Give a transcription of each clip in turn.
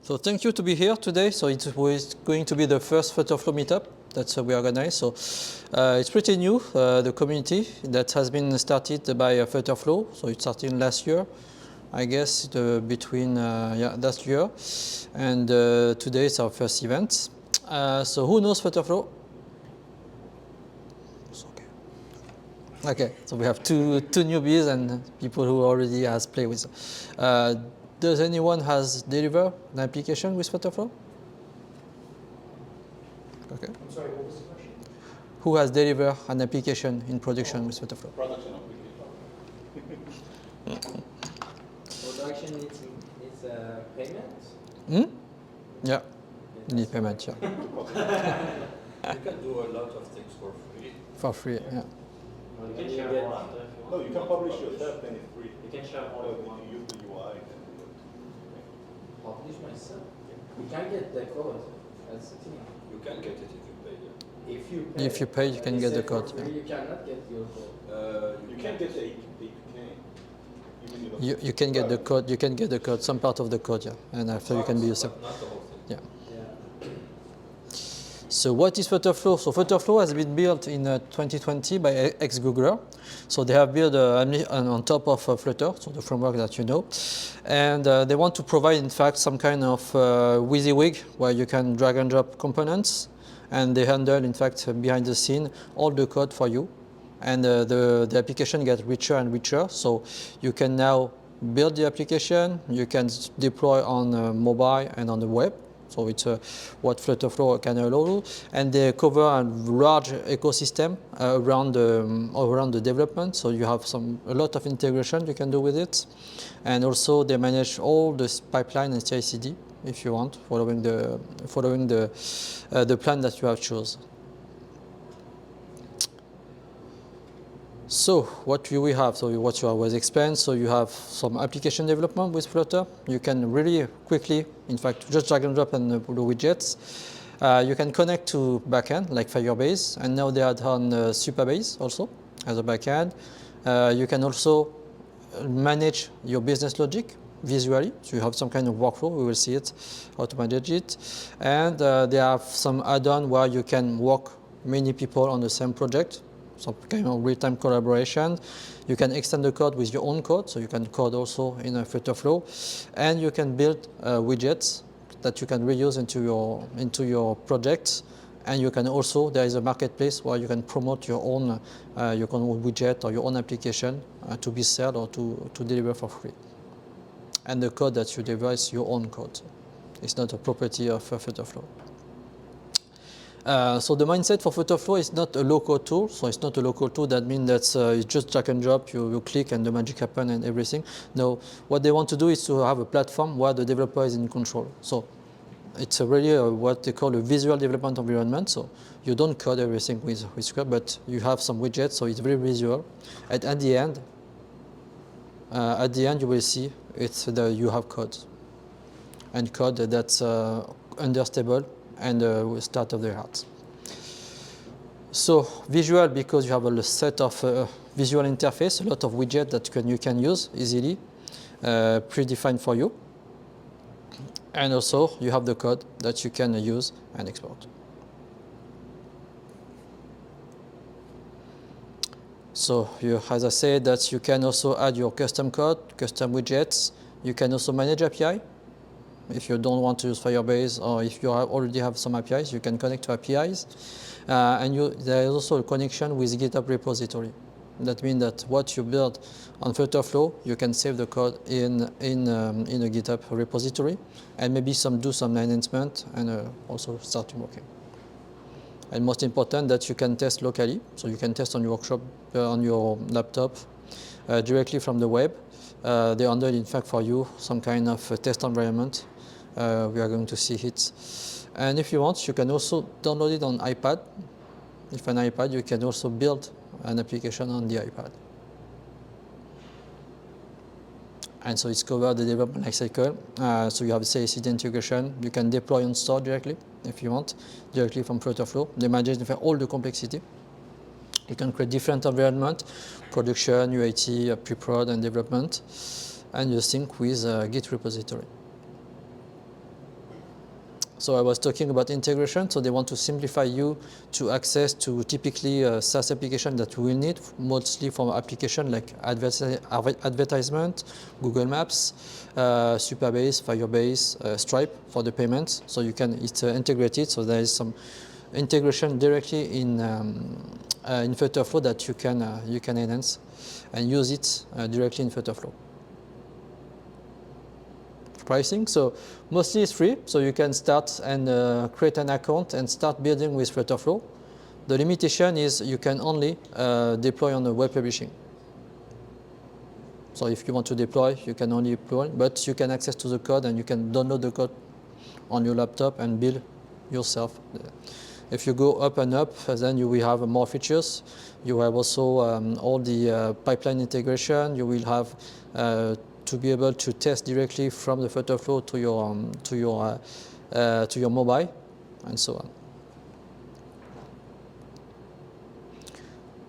So thank you to be here today. So it's going to be the first FlutterFlow meetup that we organize. So it's pretty new, the community that has been started by FlutterFlow. So it started last year, I guess, between last year. And today is our first event. So who knows FlutterFlow? Okay, so we have two newbies and people who already has played with. Does anyone has delivered an application with FlutterFlow? Okay. I'm sorry, what was the question? Who has delivered an application in production with FlutterFlow? Production application. Production needs payment? Hmm? Yeah, you need payment, yeah. You can do a lot of things for free. For free, yeah. You can share more after. No, you can publish yourself and it's free. You can share all If you want. you use the UI. Publish myself. You can't get the code. That's the thing. You can get it if you pay. Yeah. If you pay, you can get the code. For free, you cannot get your code. You can get the APK. Even You can get the code. You can get the code, some part of the code, yeah, and after you can be yourself. Not the whole thing. Yeah. Yeah. So what is FlutterFlow? So FlutterFlow has been built in 2020 by ex-Googler. So they have built on top of Flutter, so the framework that you know. And they want to provide, in fact, some kind of WYSIWYG where you can drag and drop components. And they handle, in fact, behind the scene, all the code for you. And the application gets richer and richer. So you can now build the application. You can deploy on mobile and on the web. So it's what FlutterFlow can allow, and they cover a large ecosystem around the development. So you have a lot of integration you can do with it, and also they manage all this pipeline and CI/CD if you want, following the plan that you have chosen. So what do we have? So what you always explained. So you have some application development with Flutter. You can really quickly, in fact, just drag and drop and the widgets. You can connect to backend like Firebase, and now they add on Supabase also as a backend. You can also manage your business logic visually. So you have some kind of workflow. We will see it, how to manage it. And they have some add-on where you can work many people on the same project. Some kind of real-time collaboration. You can extend the code with your own code, so you can code also in a FlutterFlow, and you can build widgets that you can reuse into your projects. And you can also, there is a marketplace where you can promote your own widget or your own application to be sold or to deliver for free. And the code that you deliver is your own code. It's not a property of FlutterFlow. So the mindset for FlutterFlow is not a low-code tool. So it's not a low-code tool that means that it's just drag and drop, you click and the magic happens and everything. No, what they want to do is to have a platform where the developer is in control. So it's really what they call a visual development environment. So you don't code everything with script, but you have some widgets, so it's very visual. And at the end you will see you have code. And code that's understable and state of the art. So visual, because you have a set of visual interface, a lot of widgets that you can use easily, predefined for you. And also you have the code that you can use and export. So as I said, that you can also add your custom code, custom widgets. You can also manage API. If you don't want to use Firebase, or if you already have some APIs, you can connect to APIs. And there is also a connection with GitHub repository. That means that what you build on FlutterFlow, you can save the code in a GitHub repository, and maybe do some enhancement and also start working. And most important, that you can test locally, so you can test on your workshop on your laptop directly from the web. They handle, in fact, for you some kind of test environment. We are going to see it. And if you want, you can also download it on iPad. If an iPad, you can also build an application on the iPad. And so it's covered the development lifecycle. So you have CI/CD integration. You can deploy and store directly, if you want, directly from FlutterFlow. They manage, in fact, all the complexity. You can create different environments, production, UAT, pre-prod, and development, and you sync with Git repository. So I was talking about integration. So they want to simplify you to access to typically SaaS application that you will need, mostly from application like advertisement, Google Maps, Supabase, Firebase, Stripe for the payments. So you can it's integrated. So there is some integration directly in FlutterFlow that you can enhance and use it directly in FlutterFlow. Pricing, so mostly it's free, so you can start and create an account and start building with FlutterFlow. The limitation is you can only deploy on the web publishing. So if you want to deploy, you can only deploy, but you can access to the code and you can download the code on your laptop and build yourself. If you go up and up, then you will have more features. You have also all the pipeline integration. You will have to be able to test directly from the FlutterFlow to your mobile, and so on.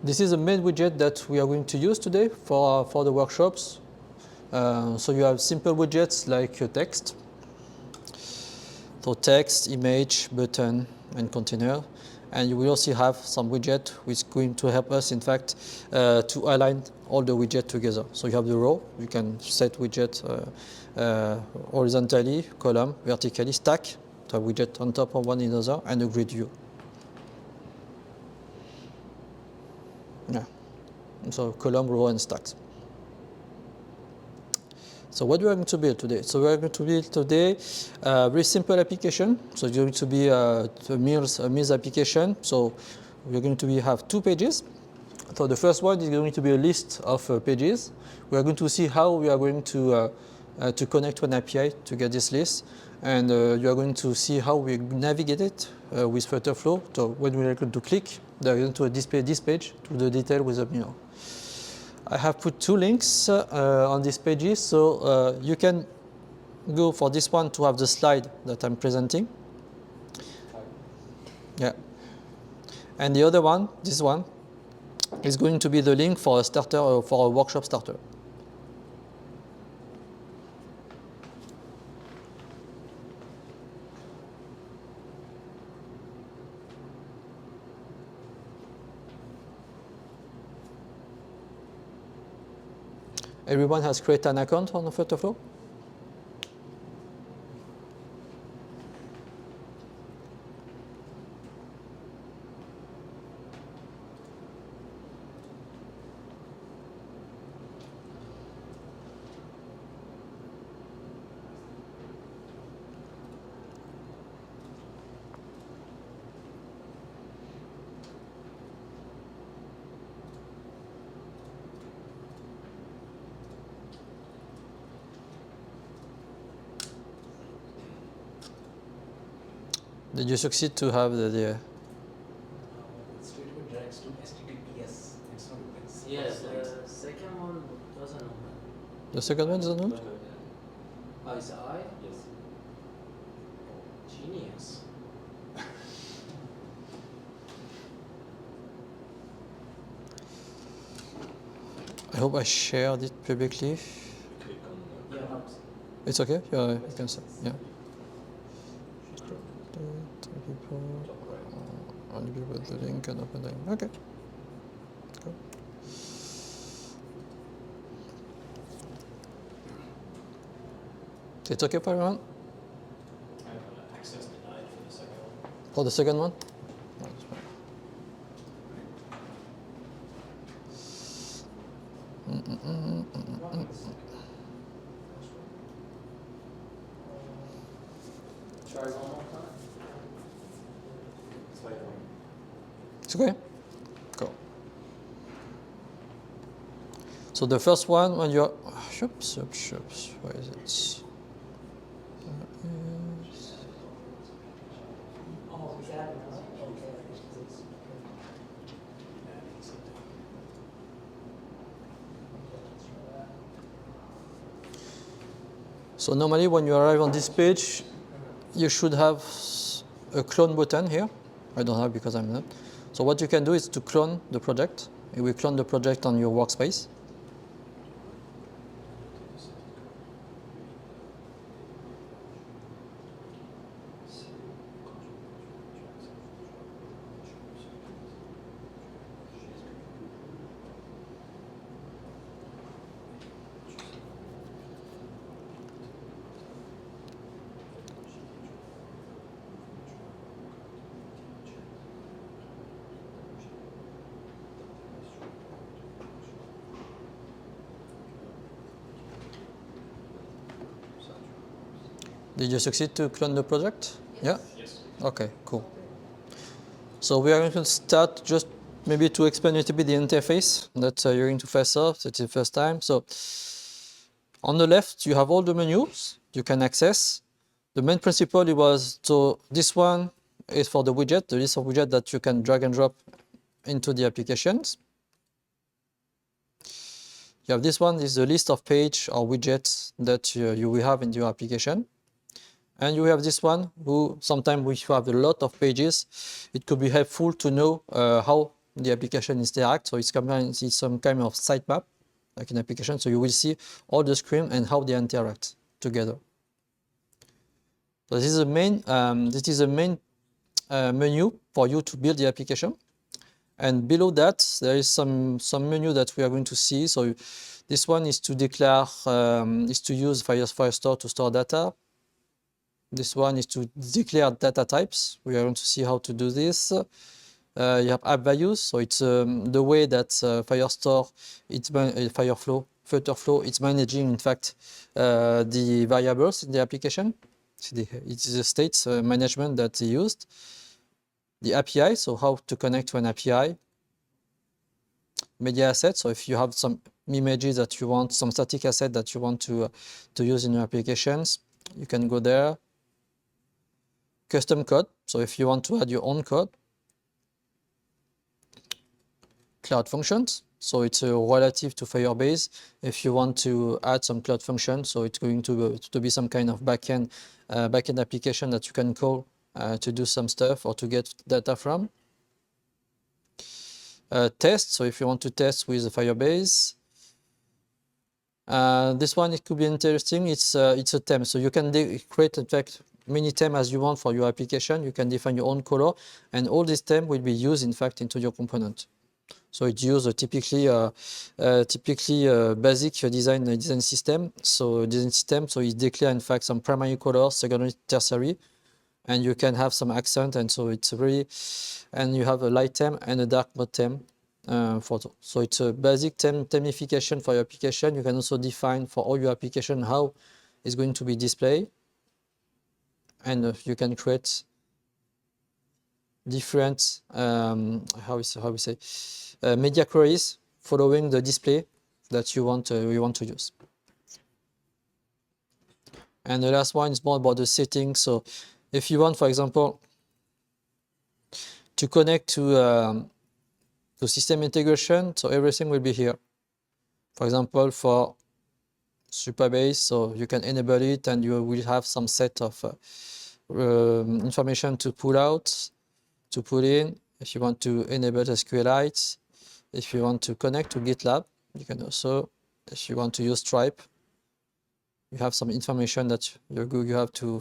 This is the main widget that we are going to use today for the workshops. So you have simple widgets like text. So text, image, button, and container. And you will also have some widget which is going to help us, in fact, to align all the widgets together. So you have the row, you can set widget horizontally, column, vertically, stack, the widget on top of one another, and a grid view. Yeah. So column, row, and stacks. So what we are going to build today? So we are going to build today a very simple application. So it's going to be a meals application. So we're going to have 2 pages. So the first one is going to be a list of pages. We are going to see how we are going to connect to an API to get this list. And you are going to see how we navigate it with FlutterFlow. So when we are going to click, they are going to display this page to the detail with a mirror. I have put 2 links on these pages, so you can go for this one to have the slide that I'm presenting. Yeah. And the other one, this one, is going to be the link for a starter or for a workshop starter. Everyone has created an account on FlutterFlow? Did you succeed to have the Straight directs to HTTPS. It's not it's Yes, the second one doesn't open. The second one is not? Oh, it's I? Yes. Genius. I hope I shared it publicly. Click on Yeah, not. It's okay? Yeah, you can say. Yeah. top right. Only people with the link and open the link. Okay. Cool. It's okay for everyone? I have access denied for the second one. For the second one? Try one more time. It's like It's okay? Cool. So the first one, when you're, oops, where is it? Oh, is that? So normally when you arrive on this page, you should have a clone button here. I don't have because I'm not. So what you can do is to clone the project. You will clone the project on your workspace. Did you succeed to clone the project? Yeah? Yes. Okay, cool. So we are going to start just maybe to explain a little bit the interface that you're going to face off. It's the first time. So on the left, you have all the menus you can access. The main principle was, so this one is for the widget, the list of widgets that you can drag and drop into the applications. You have this one is the list of page or widgets that you will have in your application. And you have this one who sometimes if you have a lot of pages, it could be helpful to know how the application interacts. So it's some kind of sitemap, like an application. So you will see all the screen and how they interact together. So this is the main menu for you to build the application. And below that, there is some menu that we are going to see. So this one is to declare, is to use Firestore to store data. This one is to declare data types. We are going to see how to do this. You have app values, so it's the way that FlutterFlow, it's managing, in fact, the variables in the application. It is a state management that they used. The API, so how to connect to an API. Media assets, so if you have some images that you want, some static asset that you want to use in your applications, you can go there. Custom code, so if you want to add your own code. Cloud functions, so it's relative to Firebase. If you want to add some cloud functions, so it's going to be some kind of backend application that you can call to do some stuff or to get data from. Test, so if you want to test with Firebase. This one, it could be interesting. It's a theme, so you can create, in fact, many themes as you want for your application. You can define your own color, and all these themes will be used, in fact, into your component. So it uses typically basic design system. So it declares, in fact, some primary colors, secondary, tertiary, and you can have some accent, and so it's really, and you have a light theme and a dark mode theme. So it's a basic themification for your application. You can also define for all your application how it's going to be displayed, and you can create different media queries following the display that you want to use. And the last one is more about the settings. So if you want, for example, to connect to system integration, so everything will be here. For example, for Supabase, so you can enable it, and you will have some set of information to pull out, to put in. If you want to enable SQLite, if you want to connect to GitLab, you can also, if you want to use Stripe, you have some information that you have to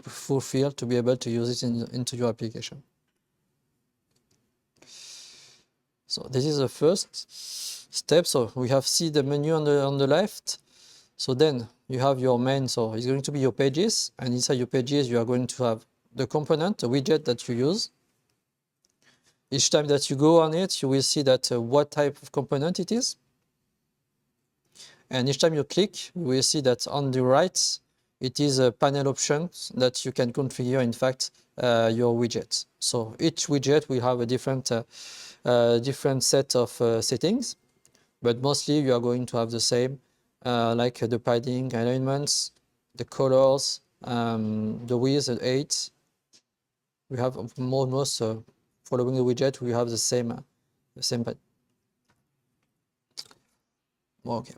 fulfill to be able to use it into your application. So this is the first step. So we have see the menu on the left. So then you have your main, so it's going to be your pages, and inside your pages you are going to have the component, the widget that you use. Each time that you go on it, you will see that what type of component it is. And each time you click, you will see that on the right, it is a panel options that you can configure, in fact, your widgets. So each widget will have a different set of settings, but mostly you are going to have the same, like the padding, alignments, the colors, the width, the height. We have almost following the widget, we have the same pattern. Okay.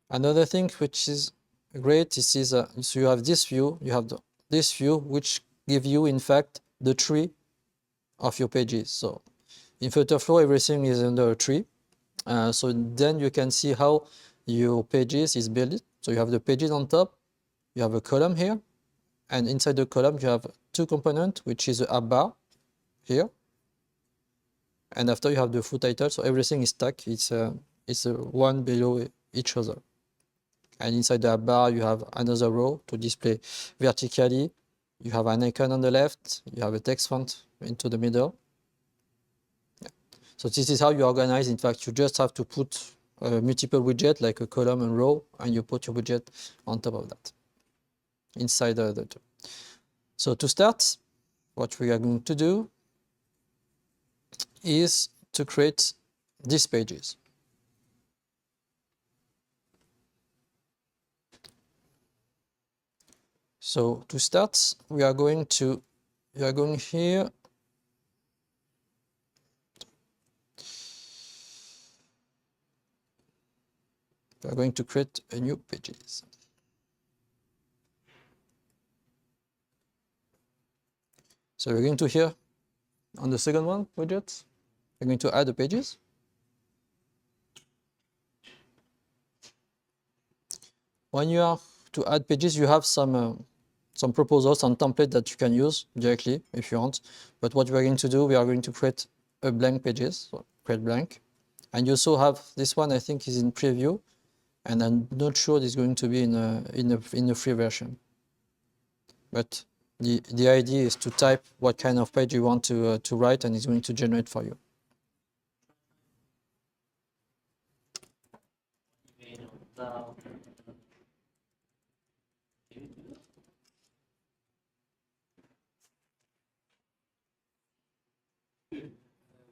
Another thing which is great is so you have this view, this view which give you, in fact, the tree of your pages. So in FlutterFlow, everything is under a tree. So then you can see how your pages is built. So you have the pages on top, you have a column here, and inside the column you have two components, which is the app bar here, and after you have the full title. So everything is stacked. It's one below each other. And inside the app bar, you have another row to display vertically. You have an icon on the left. You have a text font into the middle. Yeah. So this is how you organize. In fact, you just have to put multiple widgets like a column and row, and you put your widget on top of that. inside the two. So to start, what we are going to do is to create these pages. So to start, we are going here. We are going to create a new pages. So we're going to here on the second one widget. We're going to add the pages. When you are to add pages, you have some proposals, some template that you can use directly if you want. But what we are going to do, we are going to create a blank pages, so create blank. And you also have this one, I think, is in preview, and I'm not sure it's going to be in a free version. But the idea is to type what kind of page you want to write, and it's going to generate for you.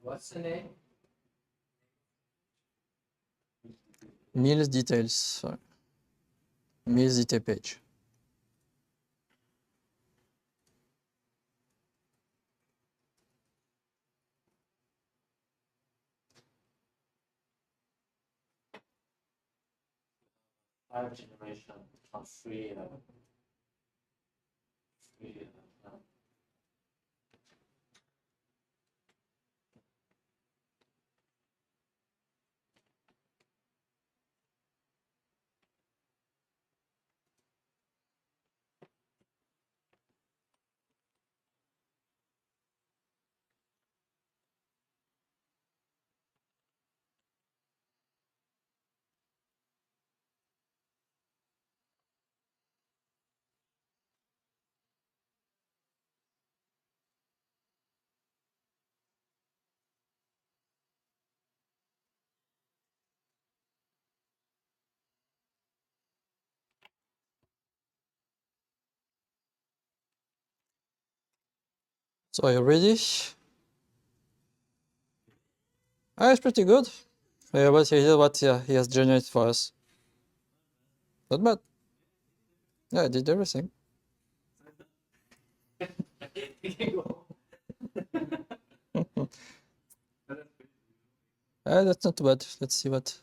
What's the name? Meals details, sorry. Meals detail page. Generation of free. So are you ready? Ah, it's pretty good. Yeah, but here's what he has generated for us. Not bad. Yeah, I did everything. That's not too bad. Let's see what.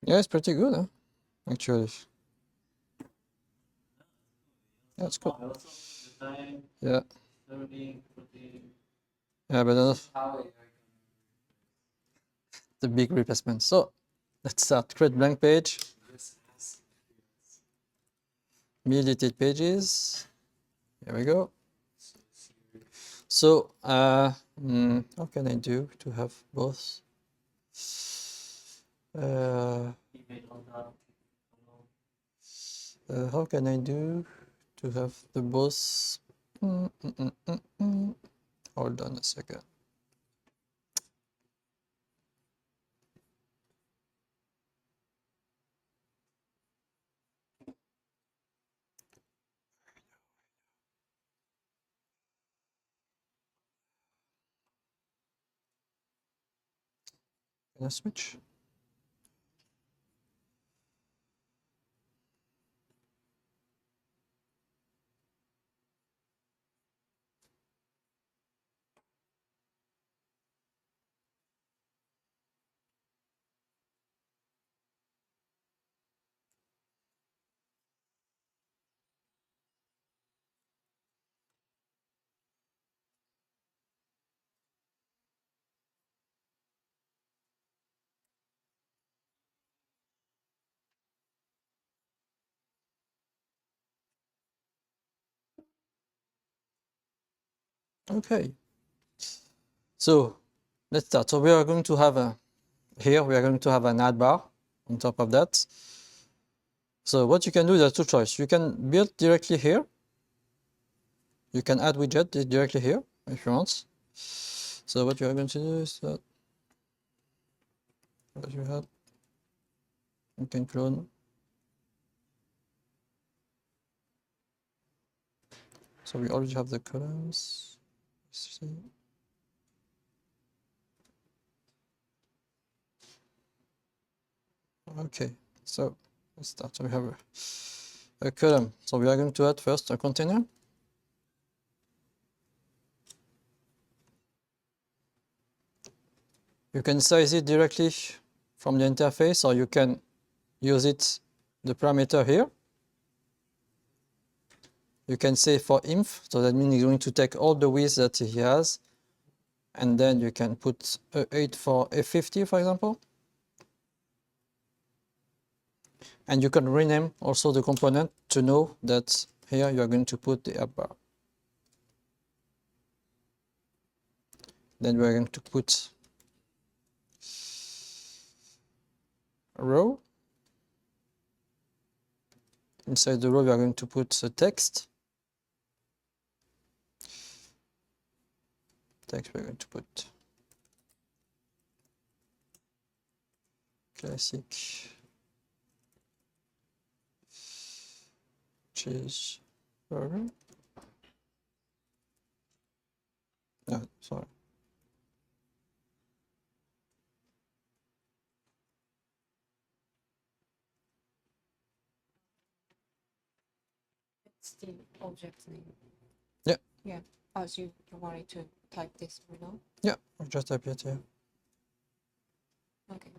Yeah, it's pretty good, huh? Actually. That's cool. Yeah. Yeah, but enough. The big replacement. So let's start. Create blank page. Deleted pages. Here we go. So how can I do to have both? How can I do to have the both? Hold on a second. Can I switch? Okay. So let's start. So we are going to have here we are going to have an add bar on top of that. So what you can do, there's two choices. You can build directly here. You can add widget directly here if you want. So what you are going to do is that what you have, you can clone. So we already have the columns. Let's see. Okay, so let's start. So we have a column. So we are going to add first a container. You can size it directly from the interface, or you can use it, the parameter here. You can say for inf, so that means he's going to take all the width that he has, and then you can put a 8 for F50, for example. And you can rename also the component to know that here you are going to put the app bar. Then we are going to put a row. Inside the row, we are going to put the text. Text, we're going to put classic cheese burger. No, sorry. It's the object name. Yeah. Yeah. Oh, so you wanted to type this below? Yeah, I just type it here. Okay.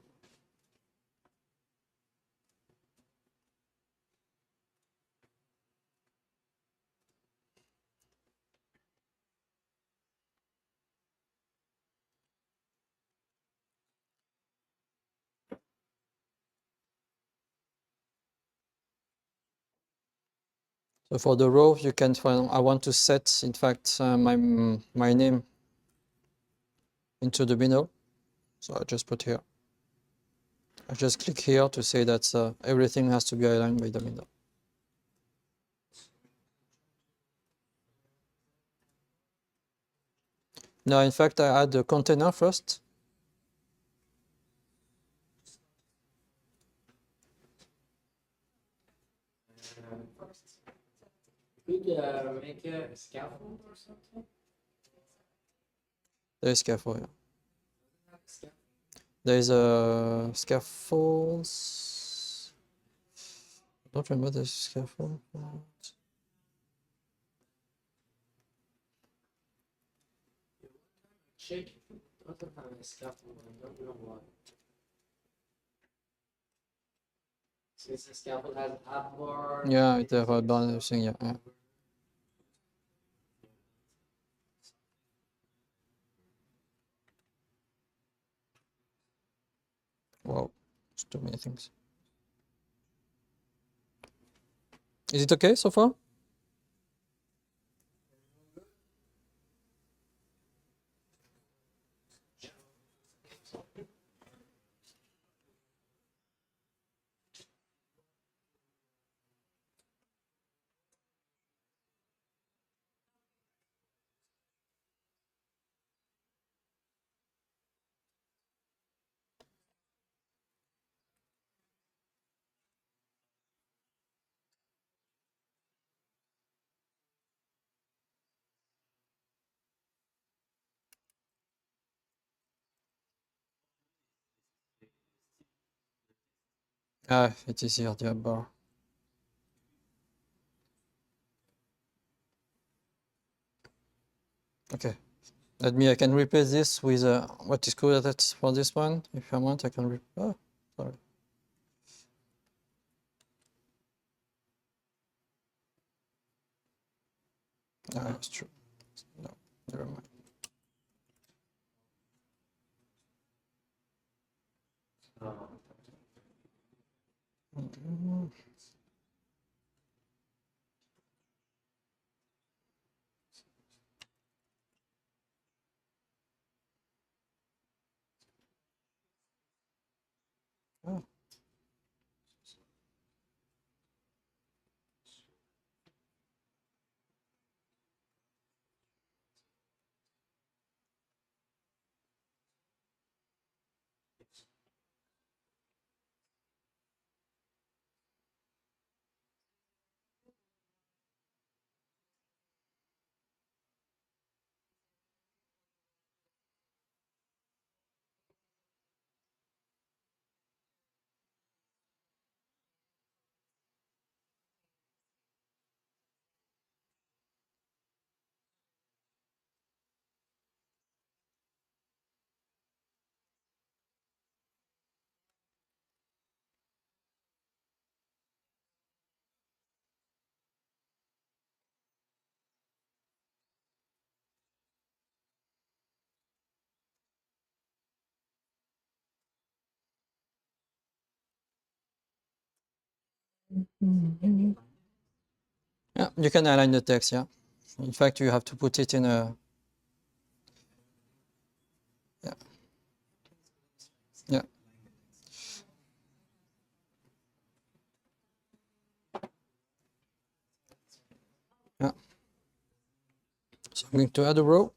So for the row, you can find, I want to set, in fact, my name into the middle. So I just put here. I just click here to say that everything has to be aligned by the middle. Now, in fact, I add the container first. Could make a scaffold or something? There is scaffold. Yeah. Scaffold. There is a scaffolds. I don't remember the scaffold. Check doesn't have a scaffold, I don't know why. Since the scaffold has app bar. Yeah, it have done everything. Yeah, yeah. Wow, it's too many things. Is it okay so far? Ah, it is here, the bar. Okay. I can replace this with what is called that for this one. If I want, I can oh, sorry. Ah, it's true. No, never mind. Mm. Oh. Yeah, you can align the text, yeah. In fact, you have to put it in a, yeah. Yeah. Yeah. So I'm going to add a row.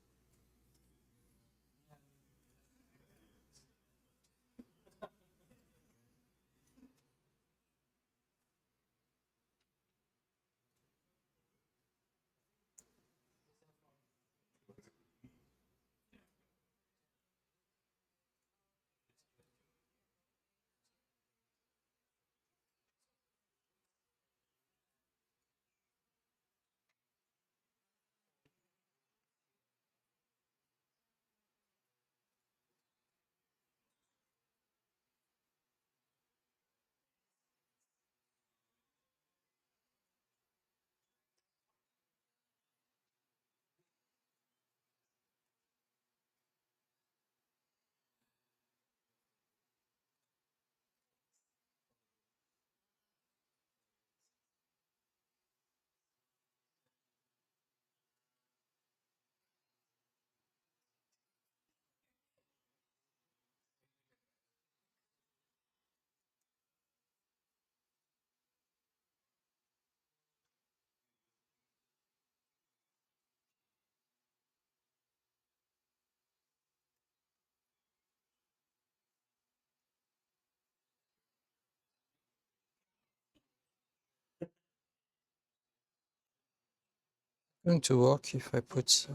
Going to work if I put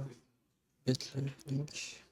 bit.ly link.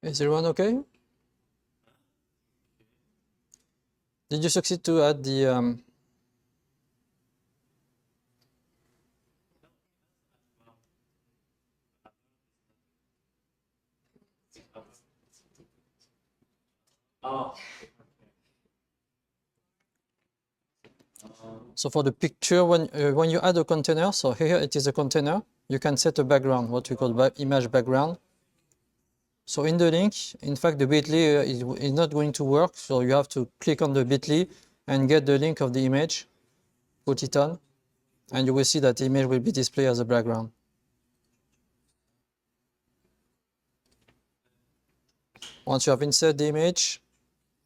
Is everyone okay? Did you succeed to add the so for the picture, when you add a container, so here it is a container, you can set a background, what we call image background. So in the link, in fact, the bit.ly is not going to work, so you have to click on the bit.ly and get the link of the image, put it on, and you will see that the image will be displayed as a background. Once you have inserted the image,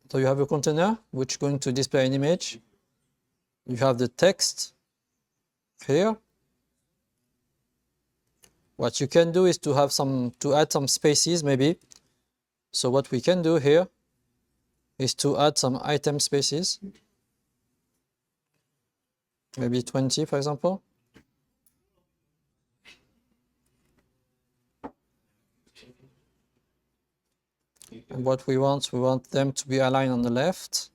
so you have a container which is going to display an image. You have the text here. What you can do is to add some spaces maybe. So what we can do here is to add some item spaces, maybe 20, for example. And what we want them to be aligned on the left.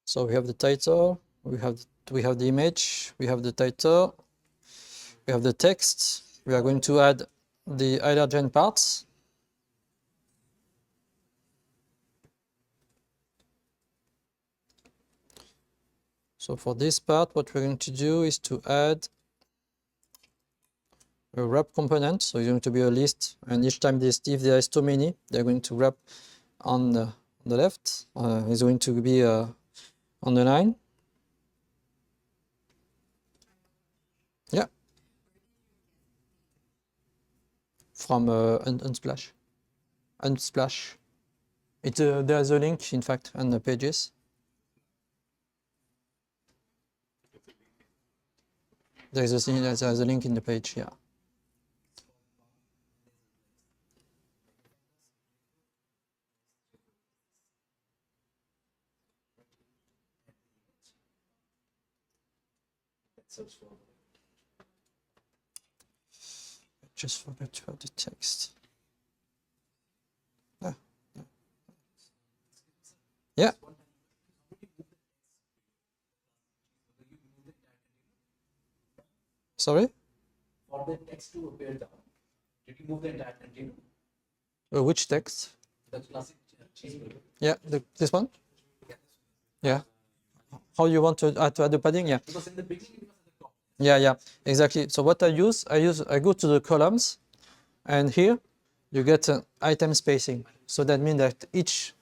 So we have the title, we have the image, we have the title, we have the text. We are going to add the allergen parts. So for this part, what we're going to do is to add a wrap component. So it's going to be a list, and each time if there is too many, they're going to wrap on the left. It's going to be on the line. Yeah. From Unsplash. Unsplash. There's a link, in fact, on the pages. There's a link in the page, yeah. I just forgot to have the text. Ah, yeah. Sorry? For the text to appear down, did you move the entire container? Which text? The classic cheeseburger. Yeah, this one? Yeah. How you want to add the padding? Yeah. Because in the beginning it was at the top. Yeah, exactly. So what I go to the columns, and here you get an item spacing. So that means that each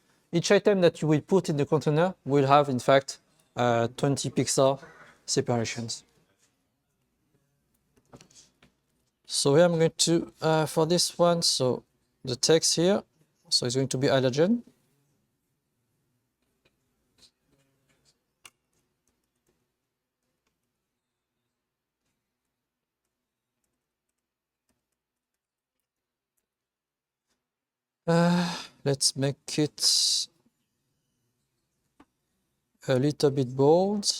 item that you will put in the container will have, in fact, 20 pixel separations. So here I'm going to, for this one, so the text here, so it's going to be allergen. Let's make it a little bit bold.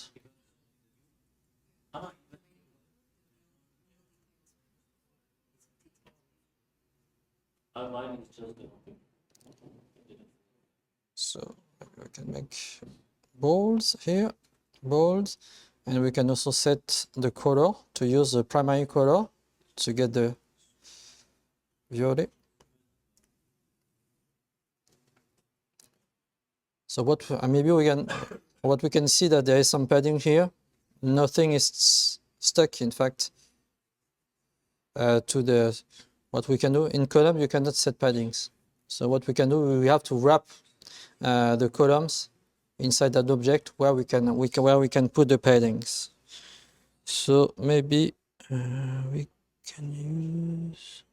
Mine is just the So we can make bold here, bold, and we can also set the color to use the primary color to get the violet. So maybe what we can see that there is some padding here. Nothing is stuck, in fact, to the what we can do in column. You cannot set paddings. So what we can do, we have to wrap the columns inside that object where we can put the paddings. So maybe we can use.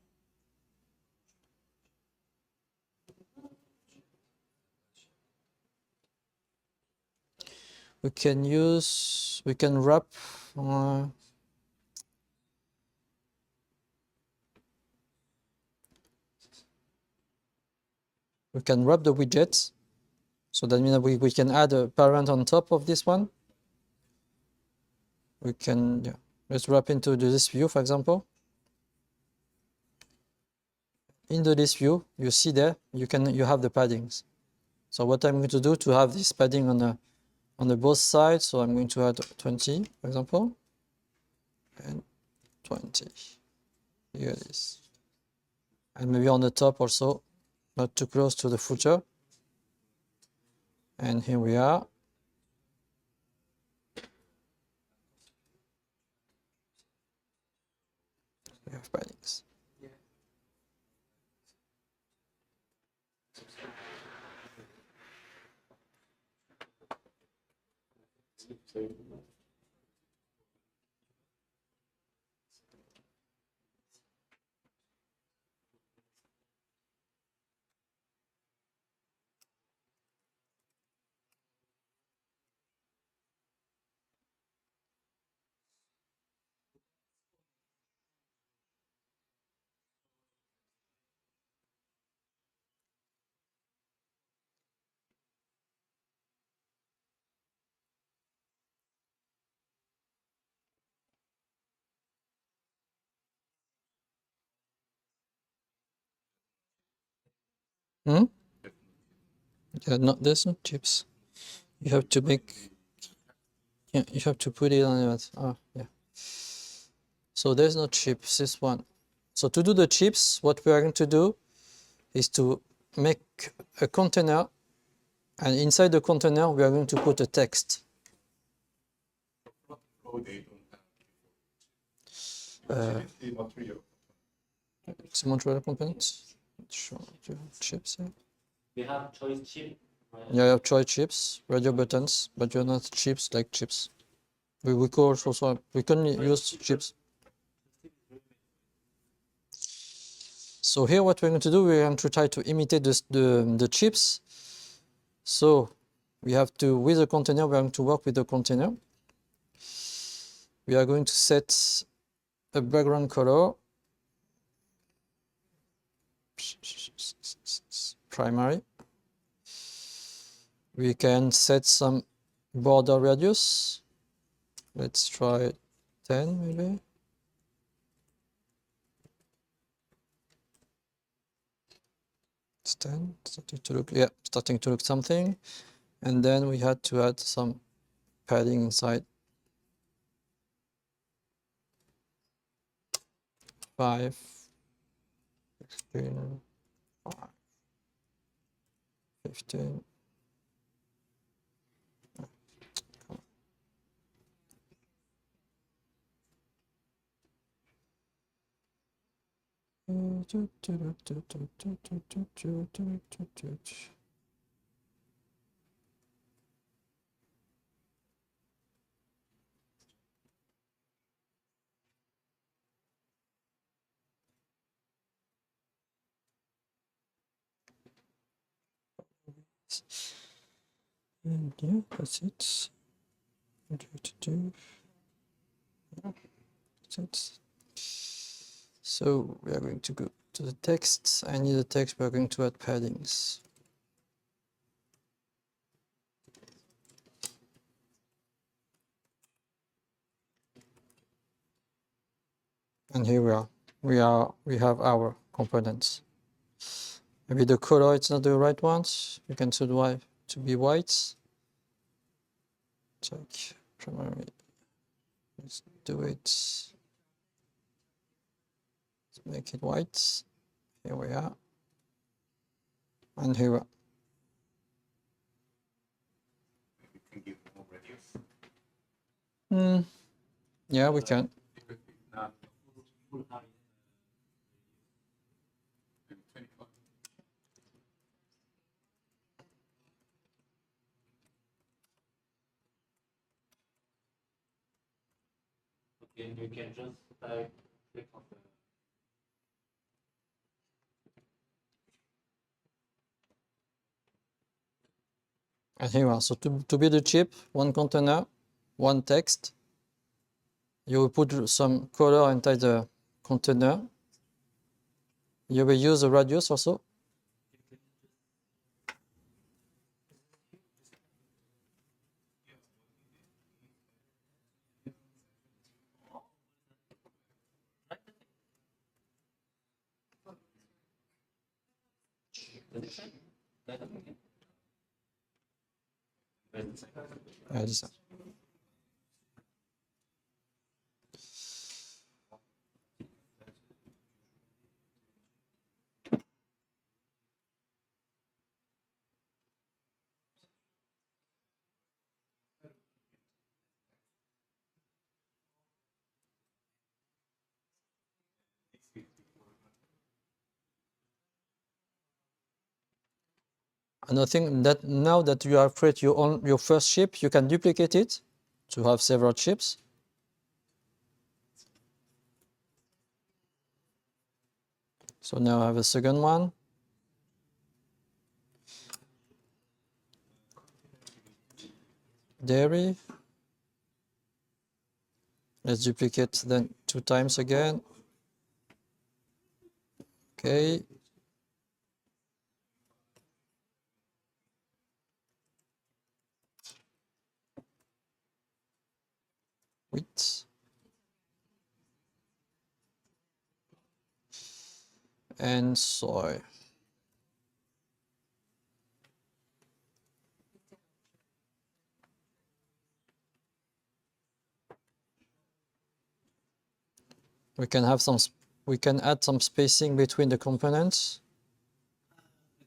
We can wrap. We can wrap the widgets. So that means we can add a parent on top of this one. We can, yeah. Let's wrap into this view, for example. In the list view, you see there, you have the paddings. So what I'm going to do to have this padding on the both sides, so I'm going to add 20, for example, and 20. Here it is. And maybe on the top also, not too close to the footer. And here we are. We have paddings. Hmm? Yeah, there's no chips. You have to make. Yeah, you have to put it on it. Oh, yeah. So there's no chips. This one. So to do the chips, what we are going to do is to make a container, and inside the container we are going to put a text. It's Montreal components. Sure, do you have chips here? We have choice chip. Yeah, you have choice chips, radio buttons, but you're not chips like chips. We could also we can use chips. So here what we're going to do, we're going to try to imitate the chips. So we have to, with the container, we're going to work with the container. We are going to set a background color, primary. We can set some border radius. Let's try 10 maybe. It's 10, starting to look, yeah, starting to look something. And then we had to add some padding inside. 5, 16, 5, 15. And yeah, that's it. What do you have to do? Yeah, that's it. So we are going to go to the text. I need a text. We are going to add paddings. And here we are. We have our components. Maybe the color it's not the right ones. You can survive to be white. Check primary. Let's do it. Let's make it white. Here we are. And here we are. Yeah, we can. Okay, you can just click on the. And here we are. So to build a chip, one container, one text. You will put some color inside the container. You will use a radius also. Yeah, this. Another thing that now that you have created your first chip, you can duplicate it to have several chips. So now I have a second one. Dairy. Let's duplicate then 2 times again. Okay. Wheat. And soy. We can have some. We can add some spacing between the components.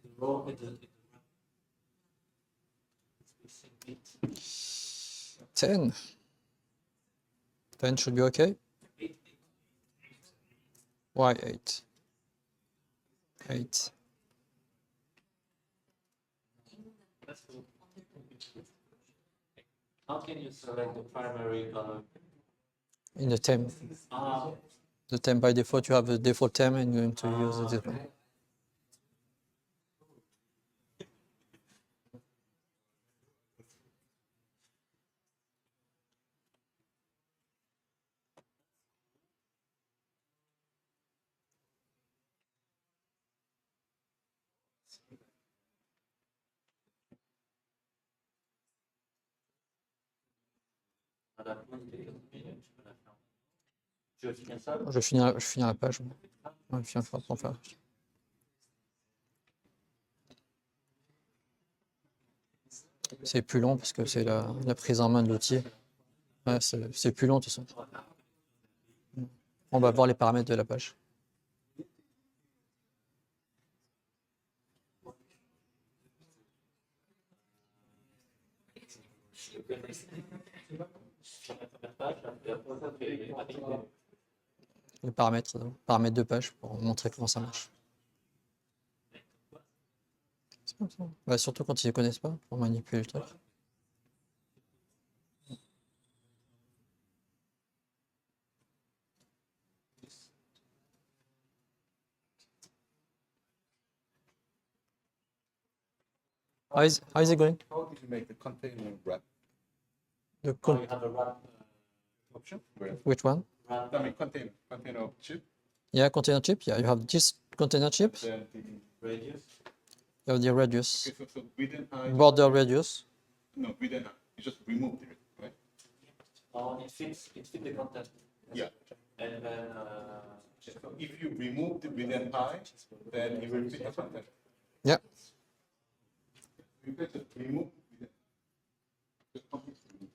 The row, it 10. 10 should be okay. Why 8? 8. How can you select the primary color? In the theme. Ah, The theme by default, you have the default theme and you're going to use the default. tu veux finir ça? Je finis la page. Ouais, je finis pour faire. C'est plus long parce que c'est la prise en main de l'outil. Ouais, c'est plus long de toute façon. On va voir les paramètres de la page. Les paramètres de page pour montrer comment ça marche. C'est bien ça. Bah, surtout quand ils ne connaissent pas, pour manipuler le truc. How is it going? How did you make the container wrap The Oh, you have a wrap option? Where, which one? I mean, container of chip, Yeah, container chip. Yeah, you have this container chip. then the radius. You have the radius, okay, so within border radius. no within you just removed it, right? Oh, it fits the content. Yeah. And then So if you remove the within then it will fit the content. Yeah. You can just remove within. Just completely remove.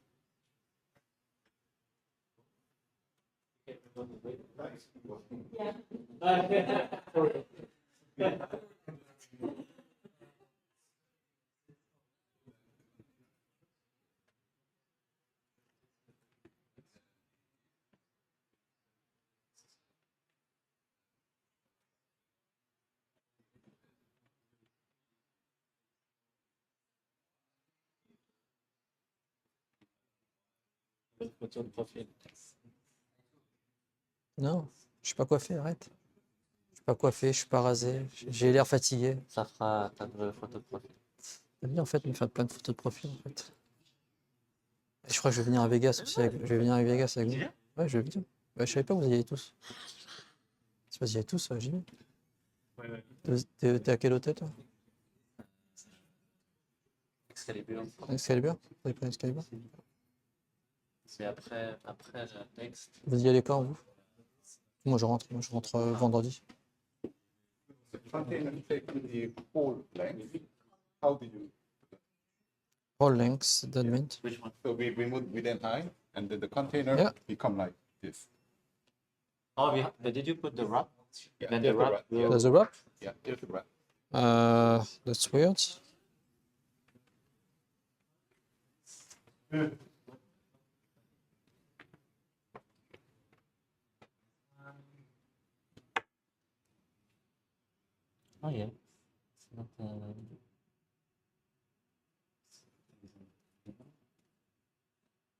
photo de profil. Non, je suis pas coiffé, arrête. Je suis pas coiffé, je suis pas rasé, j'ai l'air fatigué. Ça fera ta nouvelle photo de profil. T'as bien en fait me faire plein de photos de profil en fait. Et je crois que je vais venir à Vegas aussi. Je vais venir à Vegas avec vous. Ouais, je vais venir. Ouais, je savais pas que vous y allez tous. C'est pas que vous y allez tous, j'y vais. Ouais. T'es à quel hôtel toi? Excalibur. Excalibur? Vous avez pris Excalibur? C'est après le texte. Vous y allez quand vous? Moi je rentre vendredi. The container take the whole length. How do you? All links, that means. Which one? So we remove within and then the container Yeah. become like this. Oh, yeah. But did you put the wrap? Yeah, Then here's the the wrap wrap. will- There's a wrap? Yeah, here's the wrap. That's weird. Oh, yeah. It's not,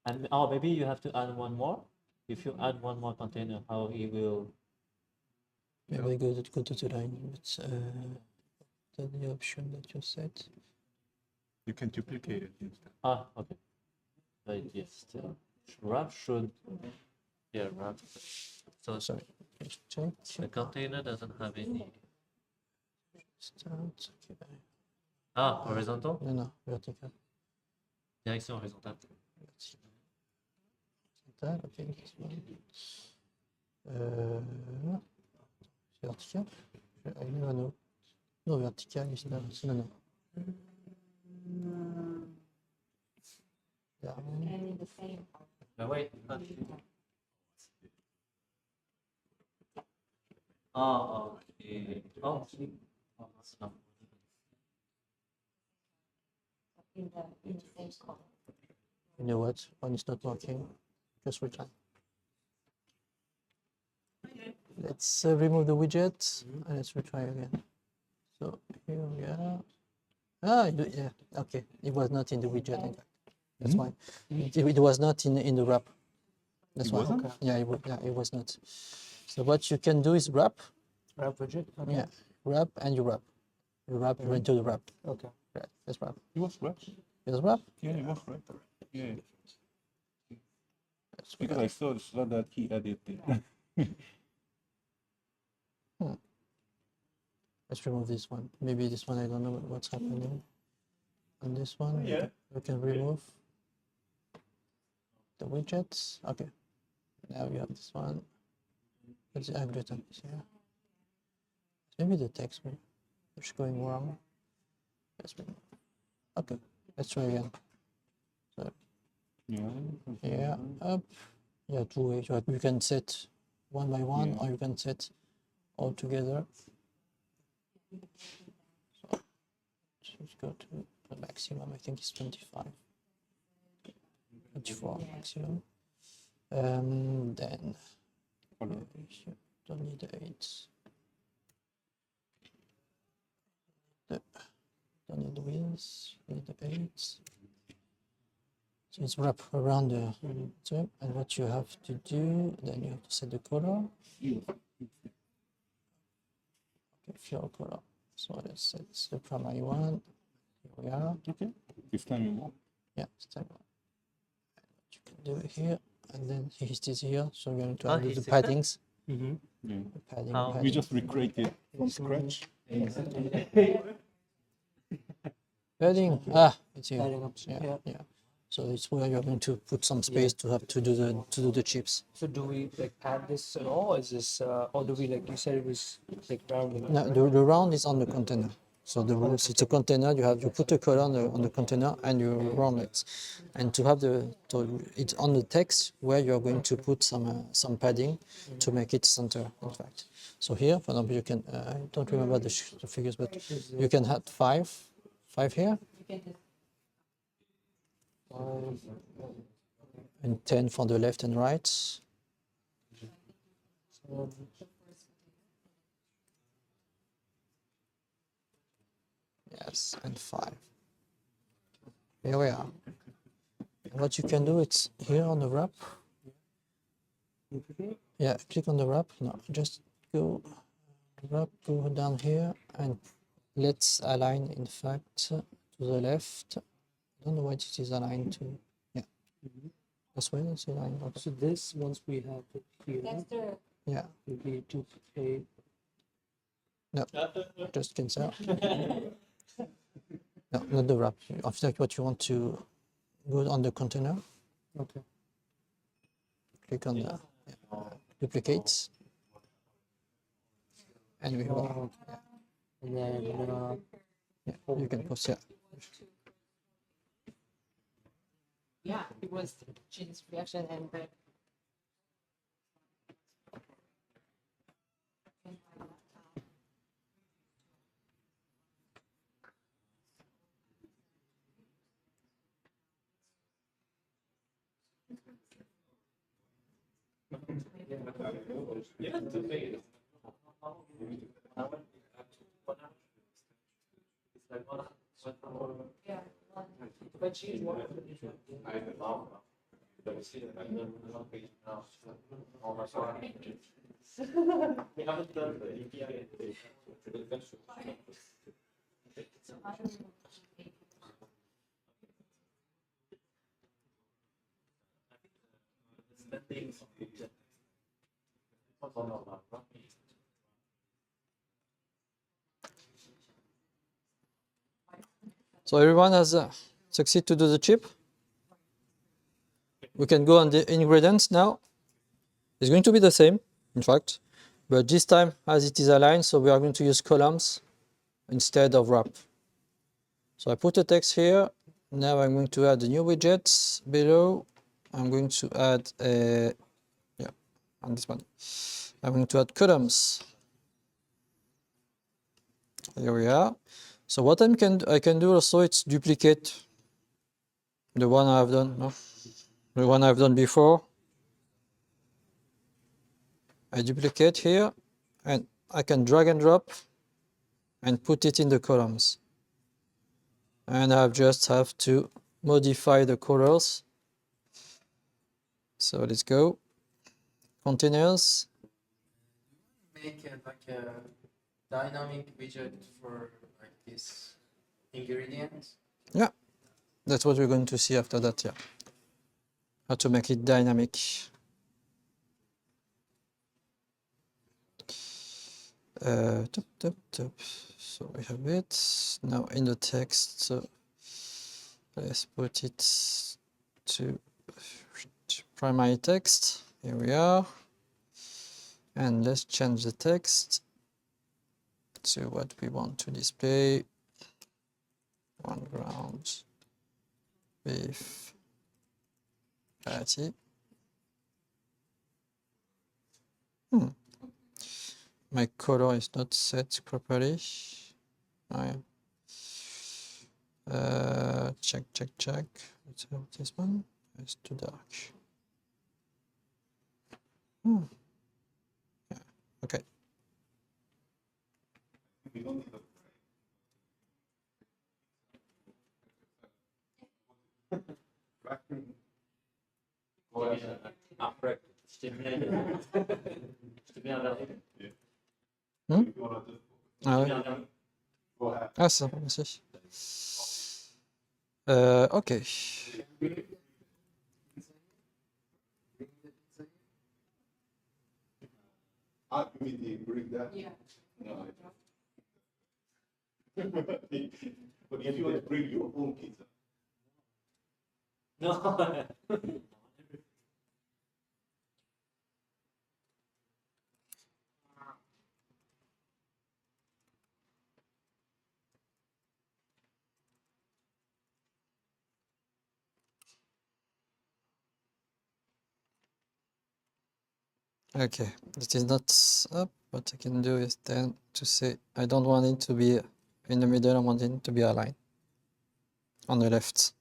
And oh, maybe you have to add one more. If you add one more container, how he will? Maybe I go to the line, but the option that you set. You can duplicate it instead. Ah, okay. But yes, wrap should. Yeah, wrap. So Sorry, just check. the container doesn't have any. Start. Okay. Ah, horizontal. No, vertical. Direction horizontale. Vertical, okay. This one. C'est vertical? I never know. No, vertical is not. No. Down. And in the same. But wait, not. Oh, okay. Oh, that's not. In the same column. You know what? When it's not working, just retry. Let's remove the widget and let's retry again. So here we are. Yeah, okay. It was not in the widget, in fact. That's why. It was not in the wrap. That's It why. wasn't? Yeah, it was not. So what you can do is wrap. Wrap widget? Okay. Yeah, wrap and you wrap. You wrap into the wrap. Okay. Right, let's wrap. It was right. Let's wrap. Yeah, it was right. Yeah. Let's Because I saw it's not that he added it. Let's remove this one. Maybe this one, I don't know what's happening. And this one, Yeah. we can remove the widgets. Okay. Now you have this one. What's the algorithm is here? Maybe the text is going wrong. Let's remove. Okay. Let's try again. So Yeah. yeah, up. Yeah, two ways. You can set one by one, Yeah. or you can set all together. So let's go to the maximum. I think it's 25. 24 maximum. Then Color. you don't need the 8. Don't need the wheels. You need the 8. So it's wrap around the tip, and what you have to do, then you have to set the color. Okay, fill color. So let's set the primary one. Here we are. Okay. This time you won't. Yeah, step one. What you can do here, and then it is here. So we're going to Oh, undo the he's- paddings. Mm-hmm. Yeah. The padding, How- We padding. just recreated from scratch. Padding. Ah, it's here. Adding up. Yeah, yeah. So it's where you're going to put some space to have to do the chips. So do we like add this at all? Is this or do we, like you said, it was like rounding? No, the round is on the container. So the rules, it's a container. You put a color on the container and you round it. And to have it's on the text where you're going to put some padding to make it center. In fact, so here, for example, you can I don't remember the figures, but you can have five here, and 10 for the left and right. Yes, and 5. Here we are. And what you can do, it's here on the wrap. Yeah, click on the wrap. No, just go wrap, go down here, and let's align, in fact, to the left. I don't know what it is aligned to. Yeah. That's why it's aligned. Okay. So this, once we have it here, That's the Yeah. will be duplicate. No, just cancel. No, not the wrap. After what you want to go on the container, Okay. click on the duplicate, and we go. Oh, okay. And then Yeah, you can post it. yeah, it was Jin's reaction and the yeah. But she's one of So everyone has succeeded to do the chip. We can go on the ingredients now. It's going to be the same, in fact, but this time as it is aligned, so we are going to use columns instead of wrap. So I put a text here. Now I'm going to add the new widgets below. I'm going to add on this one. I'm going to add columns. Here we are. So what I can do also, it's duplicate the one I've done, no? The one I've done before. I duplicate here, and I can drag and drop and put it in the columns. And I just have to modify the colors. So let's go. Containers. Make like a dynamic widget for like this ingredients. Yeah, that's what we're going to see after that, yeah. How to make it dynamic. So we have it now in the text. So let's put it to primary text. Here we are. And let's change the text to what we want to display. 1 ground beef patty. My color is not set properly. Oh, yeah. Check. Let's have this one. It's too dark. Yeah. Okay. We don't need a vacuum. Après, je t'ai mis un vernis. Hmm? If you want to Ah Je t'ai ouais. mis un vernis. go ahead. Ah, c'est sympa, merci. Ok. Ah, you mean the bring that? Yeah. No. But if you want to bring your own pizza, Non. Okay, it is not up. What I can do is then to say I don't want it to be in the middle, I want it to be aligned on the left.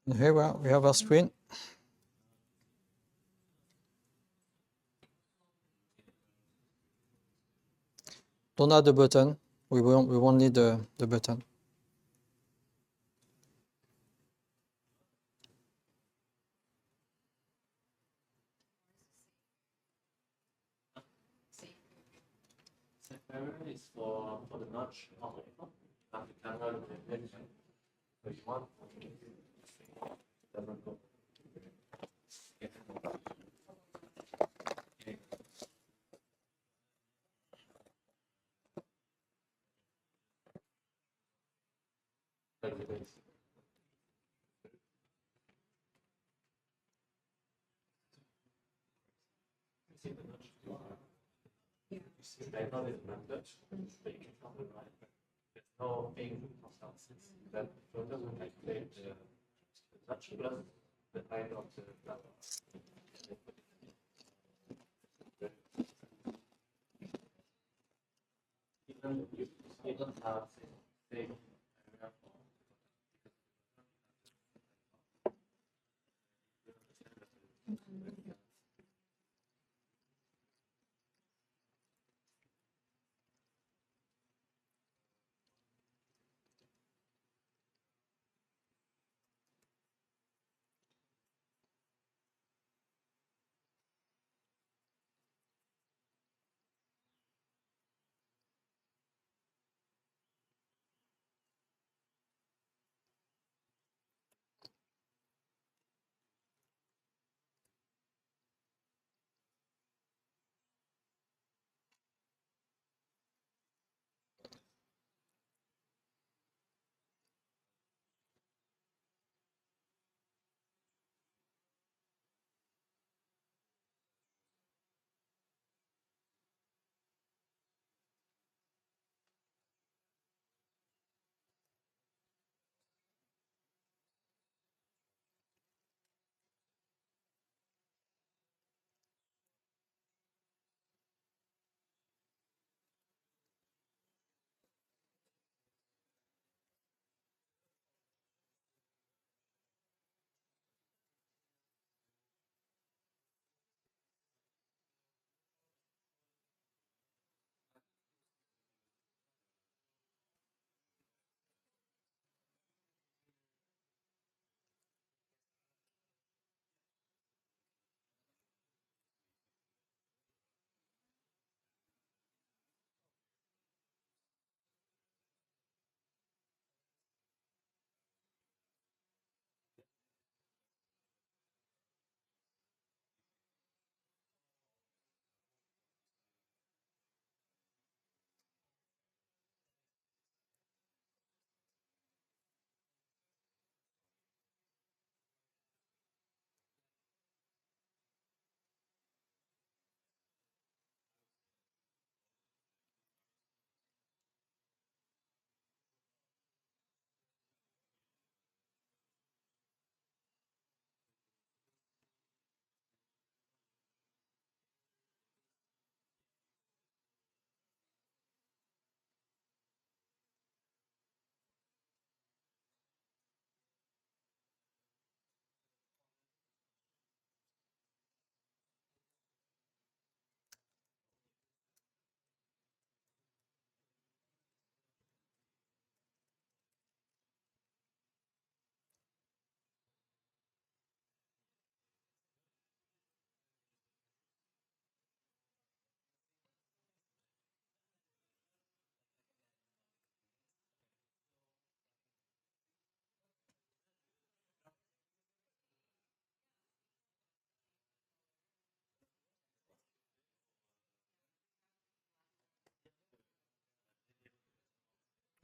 And here we have our screen. Don't add the button. We won't need the button. Camera is for the notch on the and the camera will be everything. So you want doesn't go. Like the base. You see the notch? You see right now there's one notch, but you can tell the right. There's no being constancies. That photos will calculate the notch plus the height of the flower. Even you even have say area for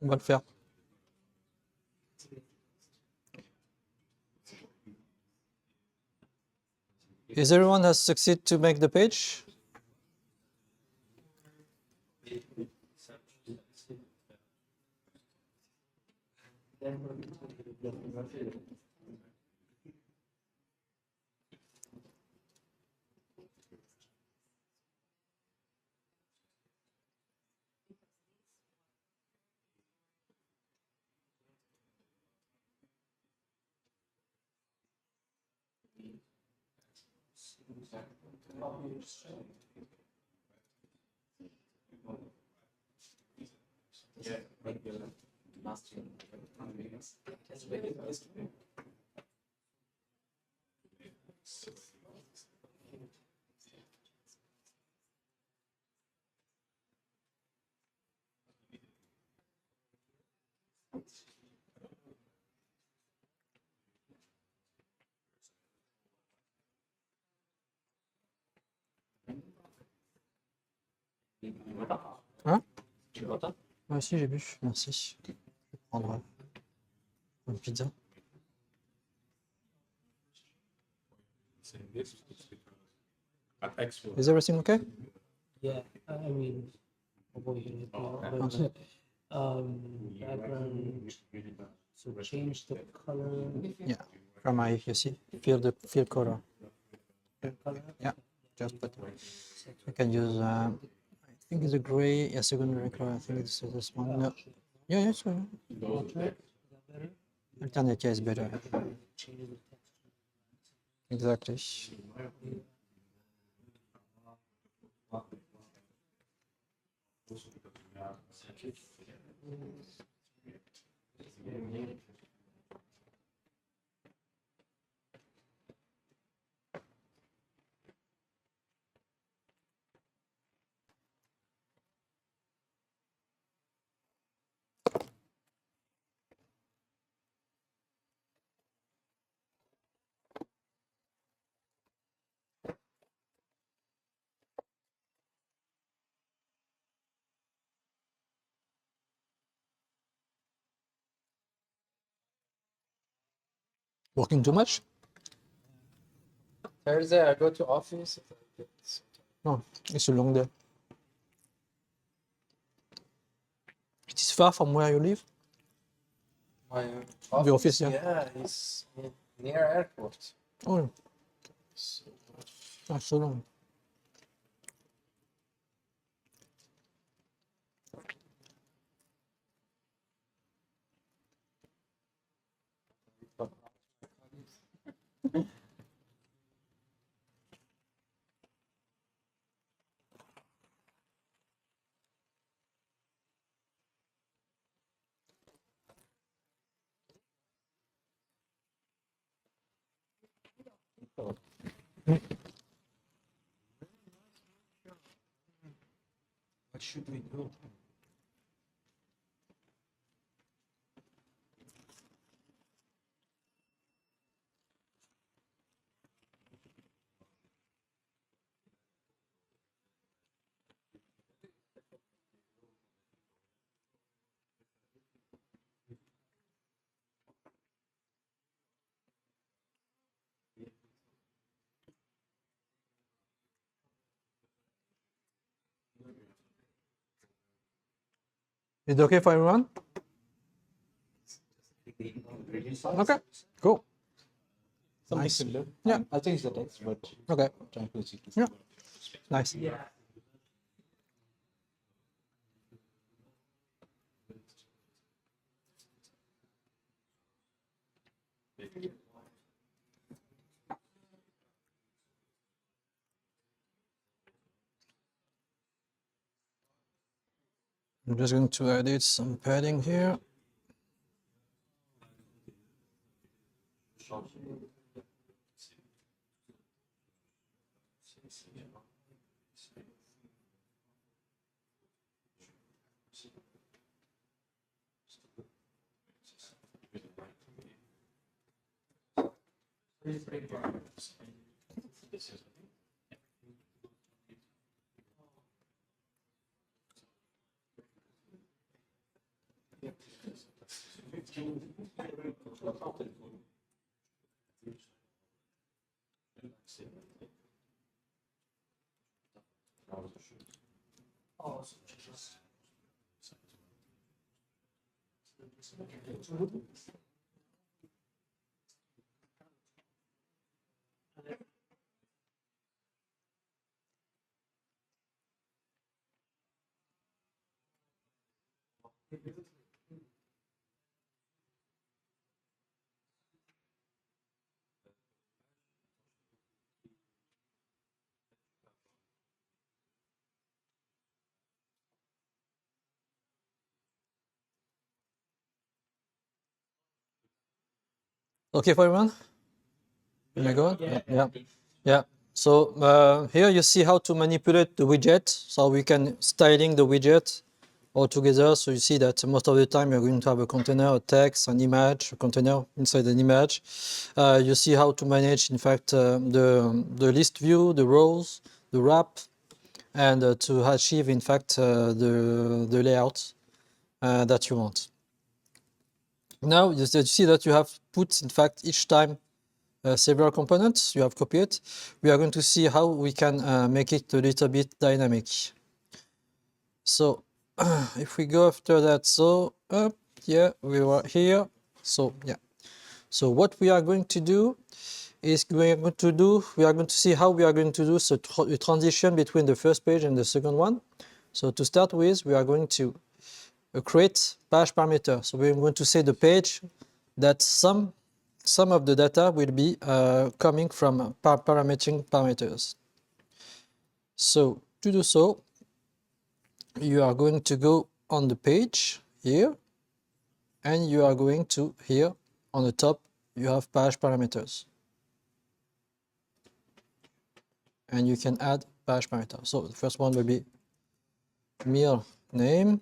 On va le faire. Is everyone has succeeded to make the page? Hein? Tu vois ça? Moi aussi j'ai bu, merci. Je vais prendre une pizza. Is everything okay? Yeah, I mean, avoiding it now, Okay. but background. So change the color. Yeah, from my, you see, fill color. Color. Yeah, just put. You can use. I think it's a gray. Yeah, secondary color. I think it's this one. No. Yeah, yeah, so Alternate. Is that better? alternate yeah, is better. Change the texture. Exactly. Working too much? Thursday I go to office. No, it's a long day. It is far from where you live? My The office, yeah. Yeah, it's near airport. Oh, So, that's so long. What should we do? Is it okay for everyone? Okay, cool. Something Nice. similar. Yeah. I'll change the text, but Okay. try to achieve this. Yeah. Nice. I'm just going to edit some padding here. Oh, so just Okay for everyone? Am I going? Yeah. So here you see how to manipulate the widget. So we can styling the widget all together. So you see that most of the time you're going to have a container, a text, an image, a container inside an image. You see how to manage, in fact, the list view, the rows, the wrap, and to achieve, in fact, the layout that you want. Now you see that you have put, in fact, each time several components you have copied. We are going to see how we can make it a little bit dynamic. So if we go after that, so yeah, we were here. So yeah, so what we are going to do is we are going to see how we are going to do the transition between the first page and the second one. So to start with, we are going to create page parameter. So we're going to say the page that some of the data will be coming from parametering parameters. So to do so, you are going to go on the page here, and you are going to here on the top, you have page parameters. And you can add page parameter. So the first one will be meal name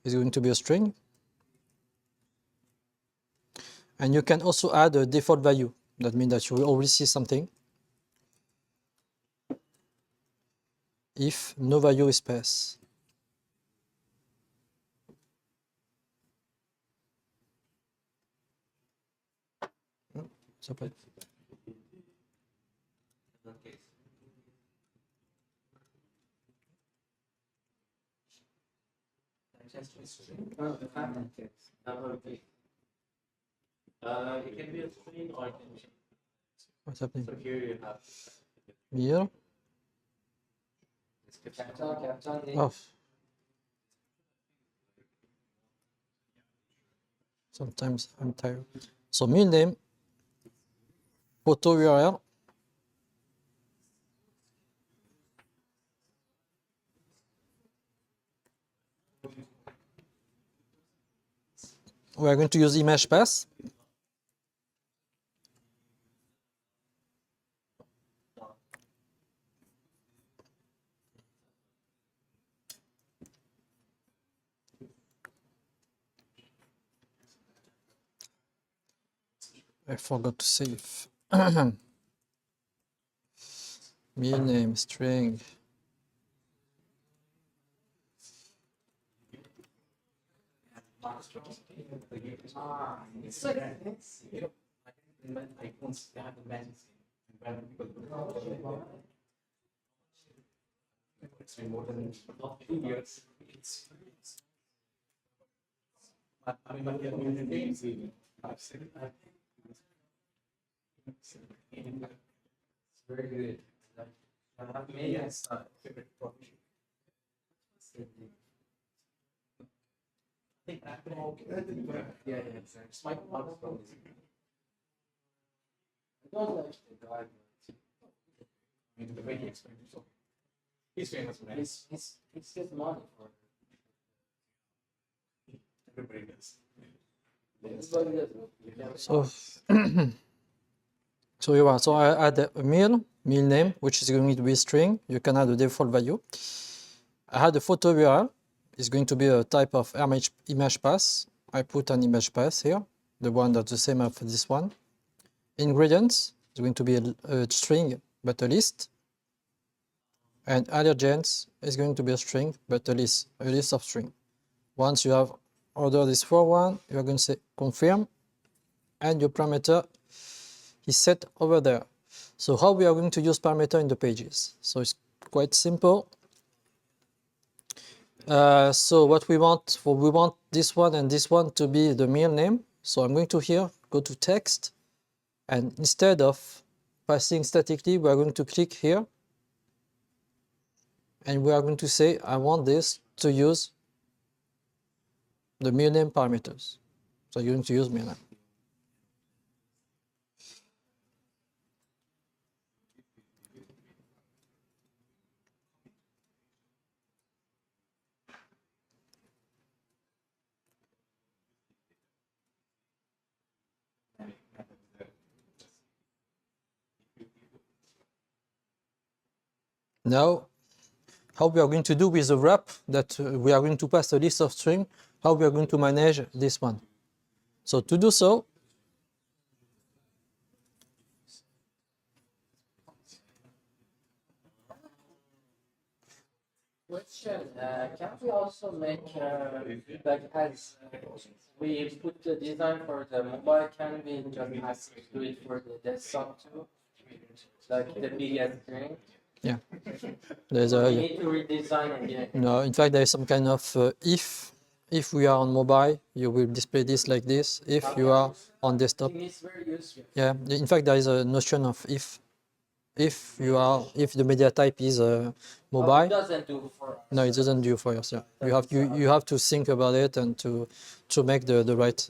is going to be a string. And you can also add a default value. That means that you will always see something if no value is passed. So It can be a string or it can be. what's happening? So here you have Meal off. Sometimes I'm tired. So meal name, photo URL, we are going to use image pass. I forgot to save. Meal name string. Very good. Yes. Yeah, exactly. I don't like the guy. The way he explained himself. He's famous, man. He's gets money for it. Everybody does. Everybody does. So so you are, so I add a meal name, which is going to be a string. You can add a default value. I had a photo URL. It's going to be a type of image pass. I put an image pass here, the one that's the same as this one. Ingredients is going to be a string, but a list. And allergens is going to be a string, but a list of string. Once you have ordered this for one, you are going to say confirm, and your parameter is set over there. So how we are going to use parameter in the pages? So it's quite simple. So what we want, we want this one and this one to be the meal name. So I'm going to here, go to text, and instead of passing statically, we are going to click here, and we are going to say, I want this to use the meal name parameters. So you're going to use meal name. Now, how we are going to do with the wrap that we are going to pass a list of string, how we are going to manage this one. So to do so, Question, can we also make, like, as we put the design for the mobile, can we just do it for the desktop too? Like the biggest screen? yeah, there's We a, need to redesign again. no, in fact, there is some kind of if we are on mobile, you will display this like this. If you are on desktop, It's very useful. yeah, in fact, there is a notion of if the media type is But mobile. it doesn't do for us. No, it doesn't do for us. Yeah, you have to think about it and to make the right.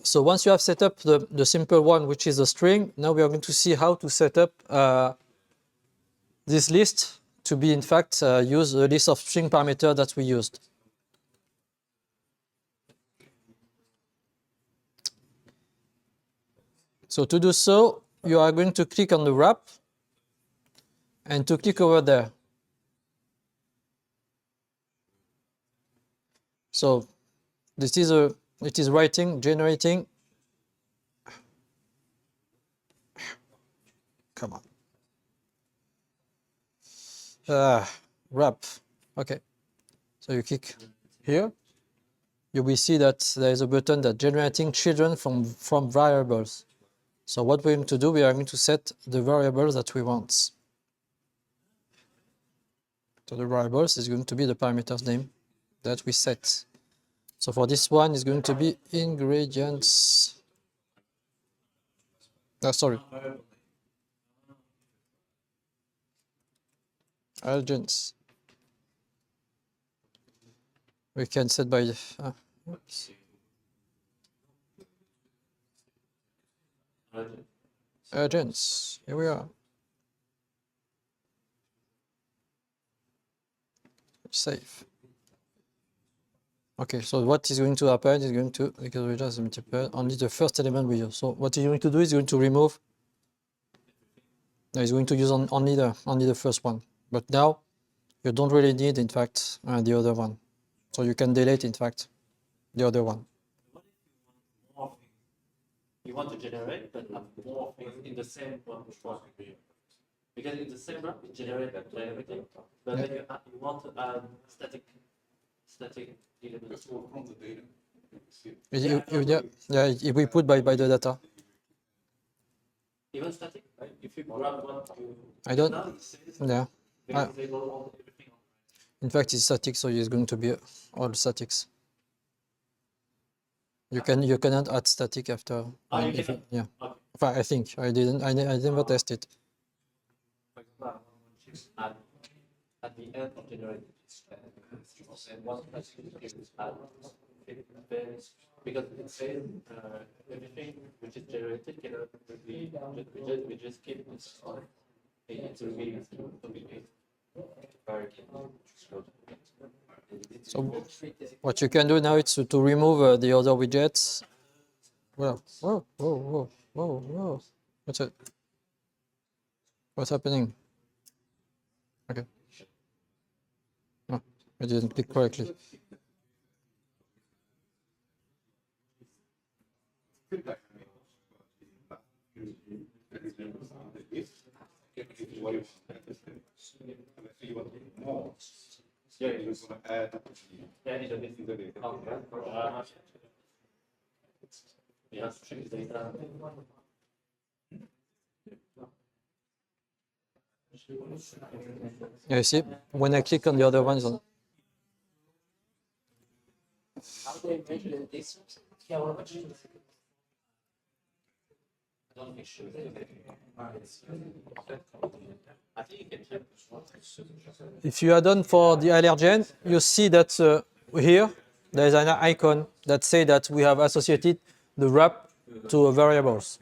So once you have set up the simple one, which is a string, now we are going to see how to set up this list to be in fact use the list of string parameter that we used. So to do so, you are going to click on the wrap and to click over there. So this is it is generating. Come on. Wrap. Okay. So you click here. You will see that there is a button that generating children from variables. So what we're going to do, we are going to set the variables that we want. So the variables is going to be the parameters name that we set. So for this one, is going to be ingredients. Sorry. Agents. We can set by oops. Agents. Here we are. Save. Okay, so what is going to happen is going to, because we just multiply only the first element we use. So what you're going to do is going to remove. Now it's going to use only the first one. But now you don't really need, in fact, the other one. So you can delete, in fact, the other one. More things you want to generate, but have more things in the same one. Because in the same wrap, it generates everything, but Yeah. then you want to add static elements. From the data. If we put by the data. Even static, right? If you grab one, I don't. now it says Yeah. disable all everything. In fact, it's static, so it's going to be all statics. You cannot add static after. You if can. yeah. Okay. I think I didn't. I never tested. For example, I want to choose add at the end of generating this, and one is add because it says everything which is generated cannot be we just keep this on. It's revealed to be made. So what you can do now is to remove the other widgets. Whoa, whoa, whoa, whoa, whoa, whoa. What's it? What's happening? Okay. No, I didn't click correctly. what if you want more? Yeah, you're just gonna add. Yeah, it's a bit. Yes, data. Yeah, you see, when I click on the other ones, How they measure this? Yeah, what about you? if you add on for the allergen, you see that here there is an icon that say that we have associated the wrap to variables.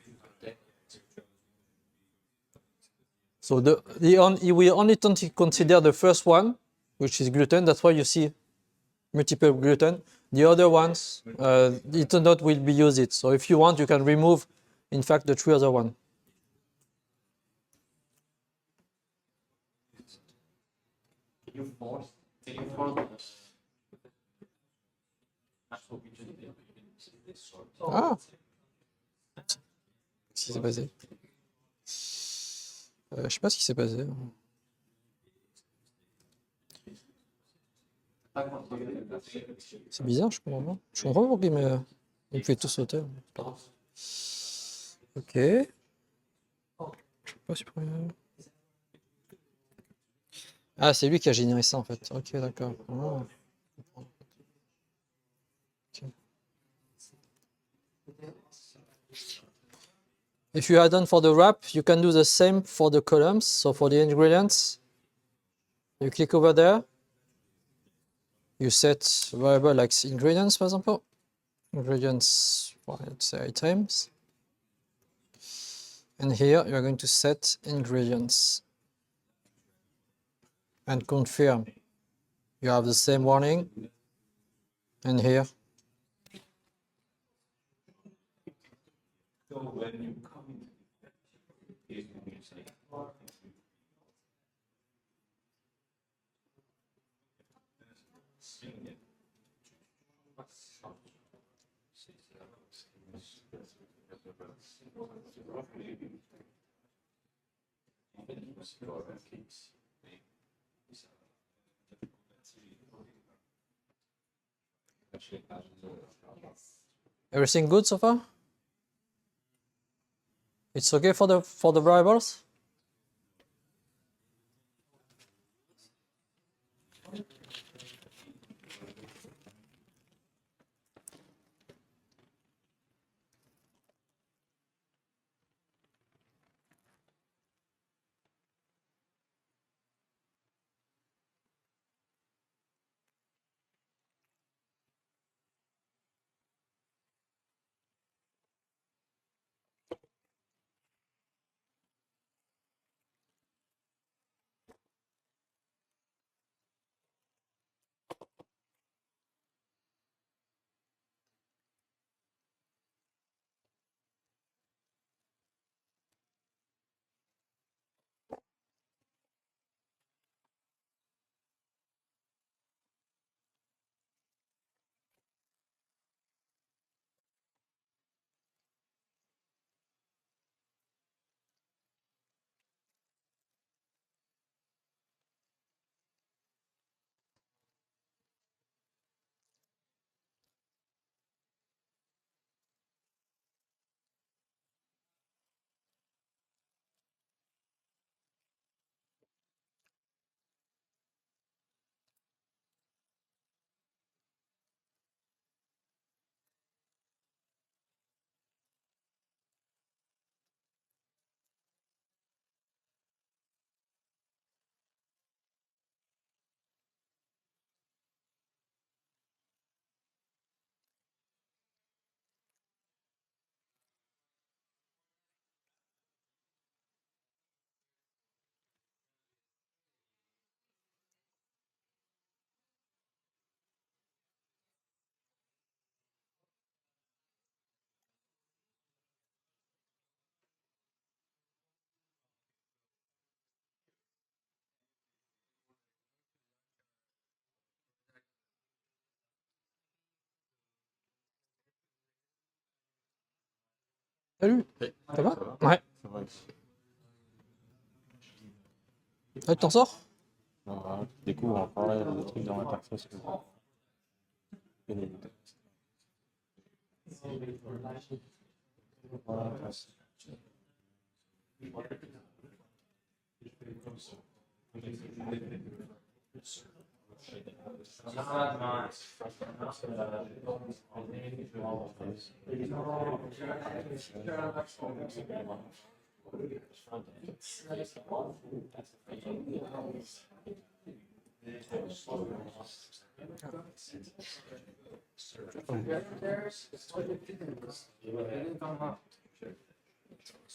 So we only consider the first one, which is gluten. That's why you see multiple gluten. The other ones, it not will be used. So if you want, you can remove, in fact, the 3 other one. Can you force this? Ah, qu'est-ce qui s'est passé? Je sais pas ce qui s'est passé. C'est bizarre, je comprends pas. Je comprends pas pourquoi il me fait tout sauter. Ok. Je sais pas si je pourrais- Ah, c'est lui qui a généré ça en fait. Ok, d'accord. Ah. Ok. If you add on for the wrap, you can do the same for the columns. So for the ingredients, you click over there. You set variable like ingredients, for example. Ingredients, well, let's say items. And here you are going to set ingredients and confirm. You have the same warning. And here. So when you come into you say, Everything good so far? It's okay for the variables? Salut, ça va? Ouais. Ça va. Ah, tu t'en sors? Voilà, je découvre encore là, des trucs dans l'interface. Voilà,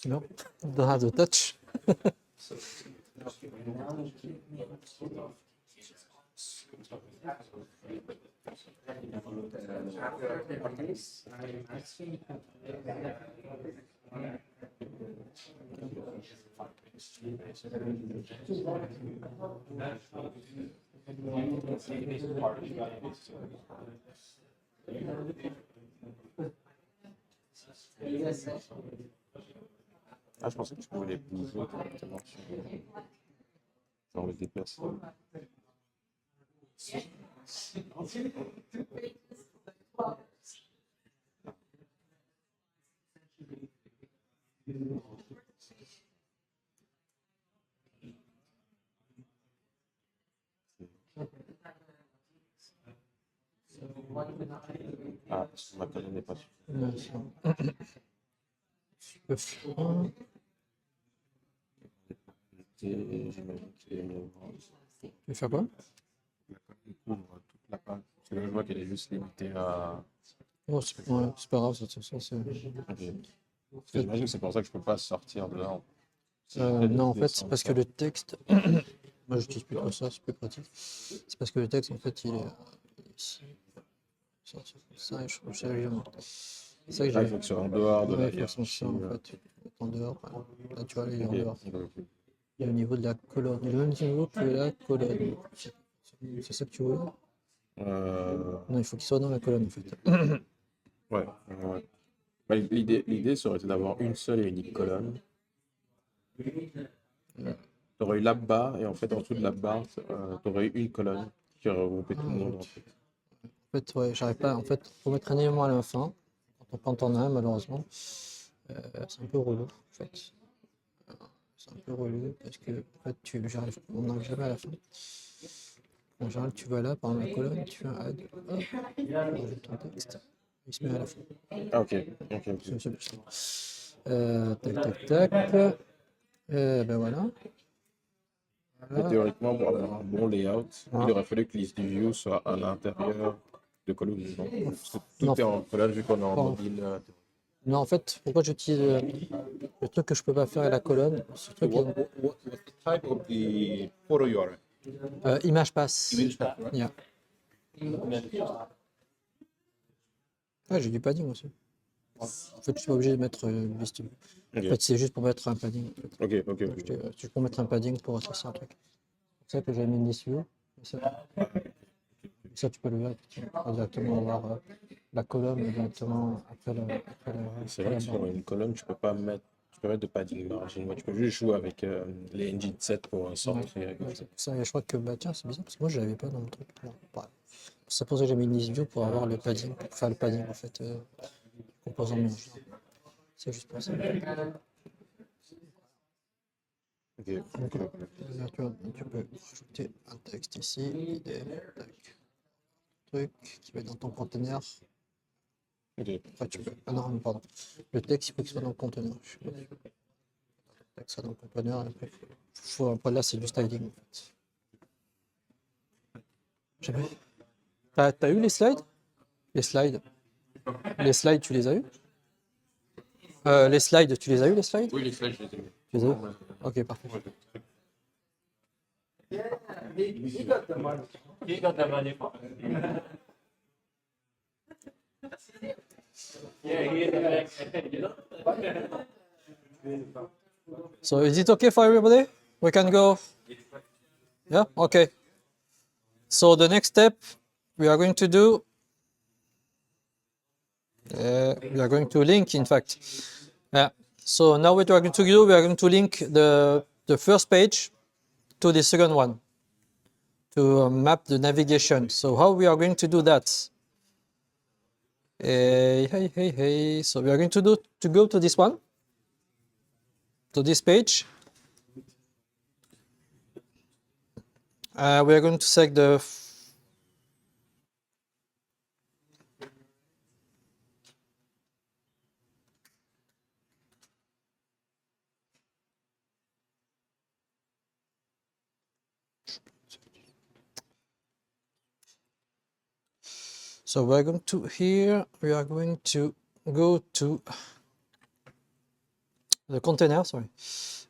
No, don't have the touch. Ah, je pensais que tu pouvais les bouger directement genre les déplacer. Ah, parce que ma colonne n'est pas sûre. Ouais, ça. Le frein. Et j'imagine que Tu veux faire quoi? il couvre toute la page. Parce que là, je vois qu'elle est juste limitée à. Oh, ouais, c'est pas grave, ça, c'est... Ok. Parce que j'imagine que c'est pour ça que je peux pas sortir de là. non, en fait, c'est parce que le texte... Moi, j'utilise plus trop ça, c'est plus pratique. C'est parce que le texte, en fait, il est ici. Ça, je trouve ça évidemment. C'est ça que Ah, il j'ai... faut que ce soit en dehors de Ouais, la il faut que ce soit en fait en dehors. Ouais. Là, tu vois, il est en dehors. Il est au niveau de la colonne. Il est au même niveau que la colonne. C'est ça que tu veux? Non, il faut qu'il soit dans la colonne, en fait. Ouais. Bah, l'idée, ça aurait été d'avoir une seule et unique colonne. Tu aurais eu la barre, et en fait, en dessous de la barre, tu aurais eu une colonne qui aurait regroupé tout le monde. En fait. En fait, ouais, j'arrive pas. En fait, faut mettre un élément à la fin. Quand on prend en un, malheureusement, c'est un peu relou. En fait, c'est un peu relou parce que en fait, on n'arrive jamais à la fin. En général, tu vas là, par la colonne, tu fais un add, hop, tu rajoutes ton texte, il se met à la fin. Ah, ok. C'est plus simple. Tac, tac, tac. Ben voilà. Et théoriquement, pour avoir un bon layout, il aurait fallu que liste du view soit à l'intérieur de colonne. Non? Parce que tout Non. est en colonne vu qu'on est en Bon. mobile. Non, en fait, pourquoi j'utilise le truc que je peux pas faire à la colonne, ce truc What's the type of the photo URL? image pass. Image path, right? Yeah. Ah, j'ai du padding aussi. En fait, je suis pas obligé de mettre une liste. En fait, c'est juste pour mettre un padding. En fait. Ok. Je peux mettre un padding pour associer un truc. C'est ça que j'ai mis une liste view. Ça, tu peux le voir directement voir la colonne directement après la. C'est vrai que sur une colonne, tu peux pas mettre de padding margin. Ouais, tu peux juste jouer avec les engine set pour centrer. Ouais, c'est pour ça. Et je crois que, bah tiens, c'est bizarre parce que moi, je l'avais pas dans mon truc. Bon, pareil. C'est pour ça que j'ai mis une liste view pour avoir le padding, pour faire le padding en fait, composant de c'est juste pour ça. Ok. Là, tu peux rajouter un texte ici, truc qui va être dans ton conteneur. Ok. Enfin, tu peux. Ah non, pardon. Le texte, il faut qu'il soit dans le conteneur. Je sais pas. Le texte soit dans le conteneur. Et après, là, c'est du styling en fait. Jamais. T'as eu les slides? Les slides. Les slides, tu les as eu? Les slides, tu les as eu les slides? Oui, les slides, je les ai mis. Tu les as eu? Ok, parfait. He got the money. He got the money for Yeah, he is So is it okay for everybody? We can go? Yeah? Okay. So the next step we are going to do, we are going to link, in fact. Yeah. So now what we are going to do, we are going to link the first page to the second one to map the navigation. So how we are going to do that? Hey. So we are going to go to this one, to this page. We are going to select the so we are going to here. We are going to go to the container. Sorry,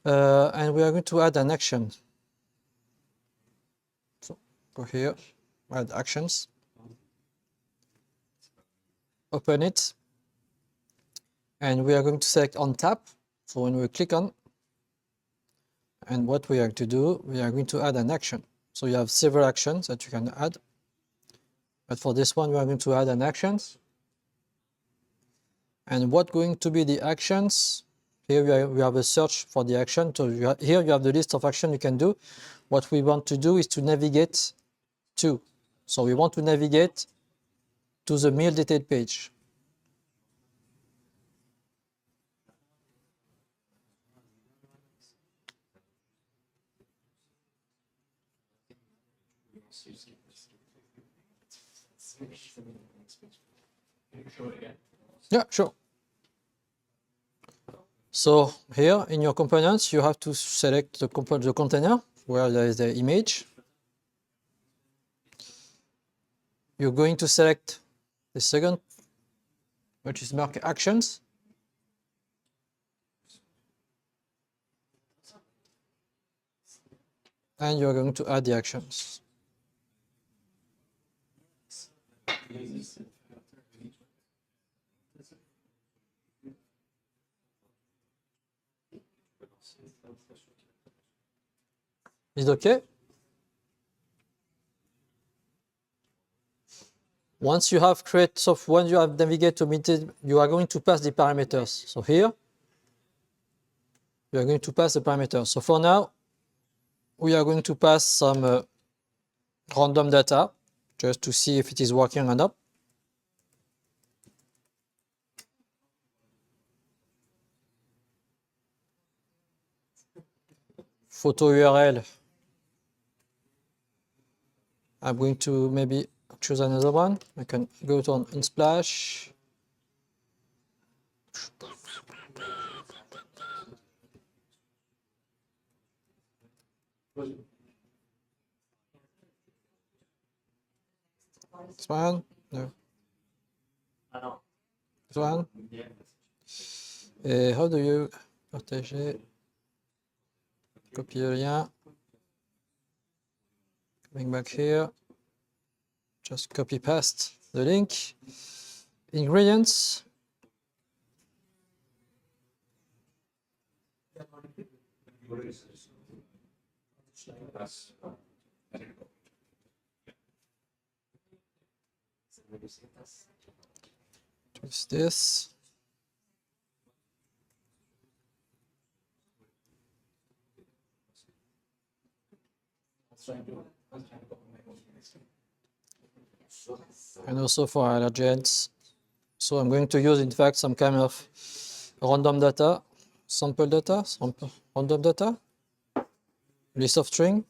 and we are going to add an action. So go here, add actions. Open it, and we are going to select on tap. So when we click on, and what we are going to do, we are going to add an action. So you have several actions that you can add. But for this one, we are going to add an actions. And what going to be the actions? Here we have a search for the action. So here you have the list of actions you can do. What we want to do is to navigate to. So we want to navigate to the meal detail page. Yeah, sure. So here in your components, you have to select the container where there is the image. You're going to select the second, which is mark actions. And you're going to add the actions. Is it okay? Once you have created, so when you have navigated to Meetup, you are going to pass the parameters. So here, you are going to pass the parameters. So for now, we are going to pass some random data just to see if it is working or not. Photo URL. I'm going to maybe choose another one. I can go to Unsplash. This one? No. This one? How do you partager? Copier le lien. Coming back here. Just copy paste the link. Ingredients. Twist this. And also for allergens. So I'm going to use, in fact, some kind of random data, sample data, random data, list of string.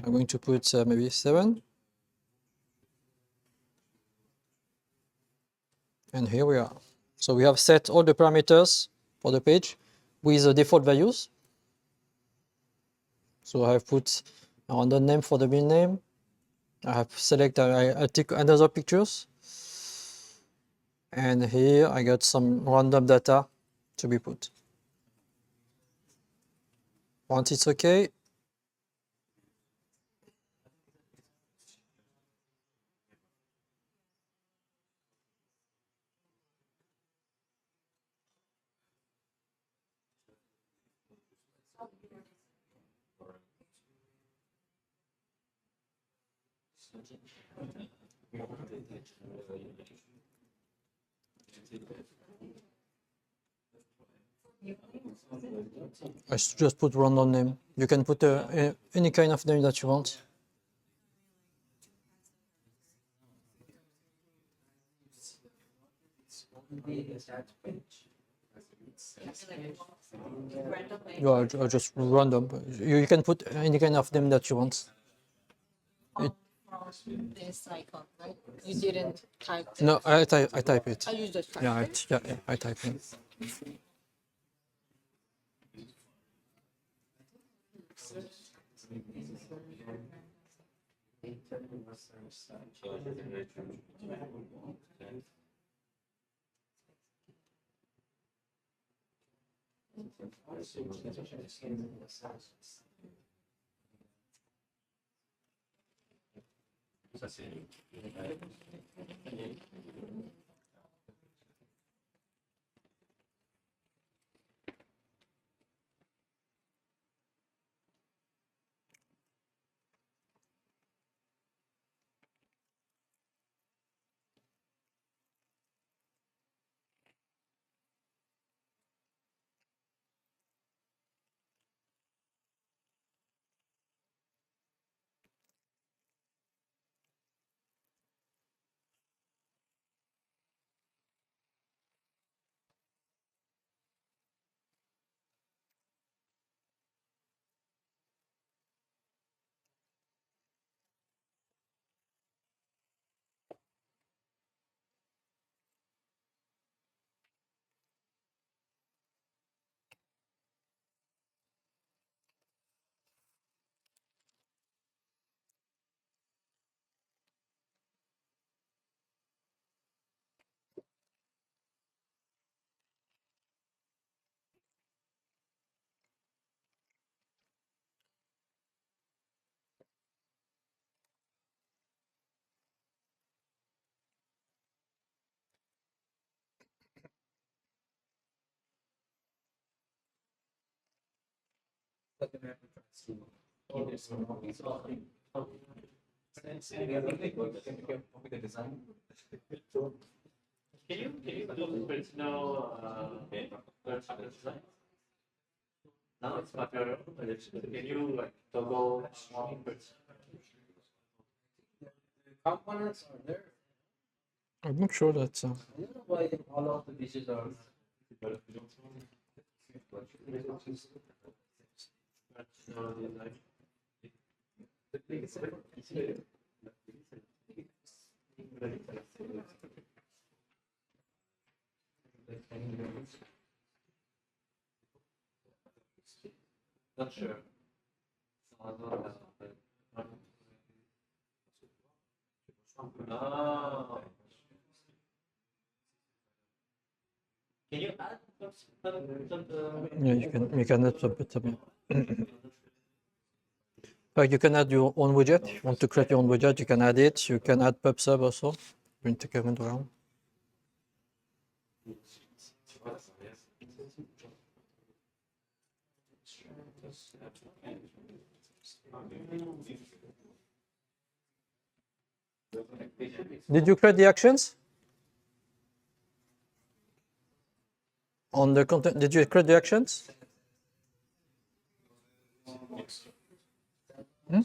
I'm going to put maybe 7. And here we are. So we have set all the parameters for the page with the default values. So I have put a random name for the bin name. I have selected, I take another pictures. And here I got some random data to be put. Once it's okay, I just put random name. You can put any kind of name that you want. Yeah, just random. You can put any kind of name that you want. From this icon, right? You didn't type it. No, I type it. Oh, you just typed Yeah, it? yeah, I type it. Can you do personal design? Now it's my turn. Can you like toggle one person? Components are there. I'm not sure that. I don't know why all of the dishes are. Not sure. Oh. Can you add Yeah, you can add some. Like you can add your own widget. If you want to create your own widget, you can add it. You can add PubSub also. You can take a look around. Did you create the actions? On the content, did you create the actions? Hmm?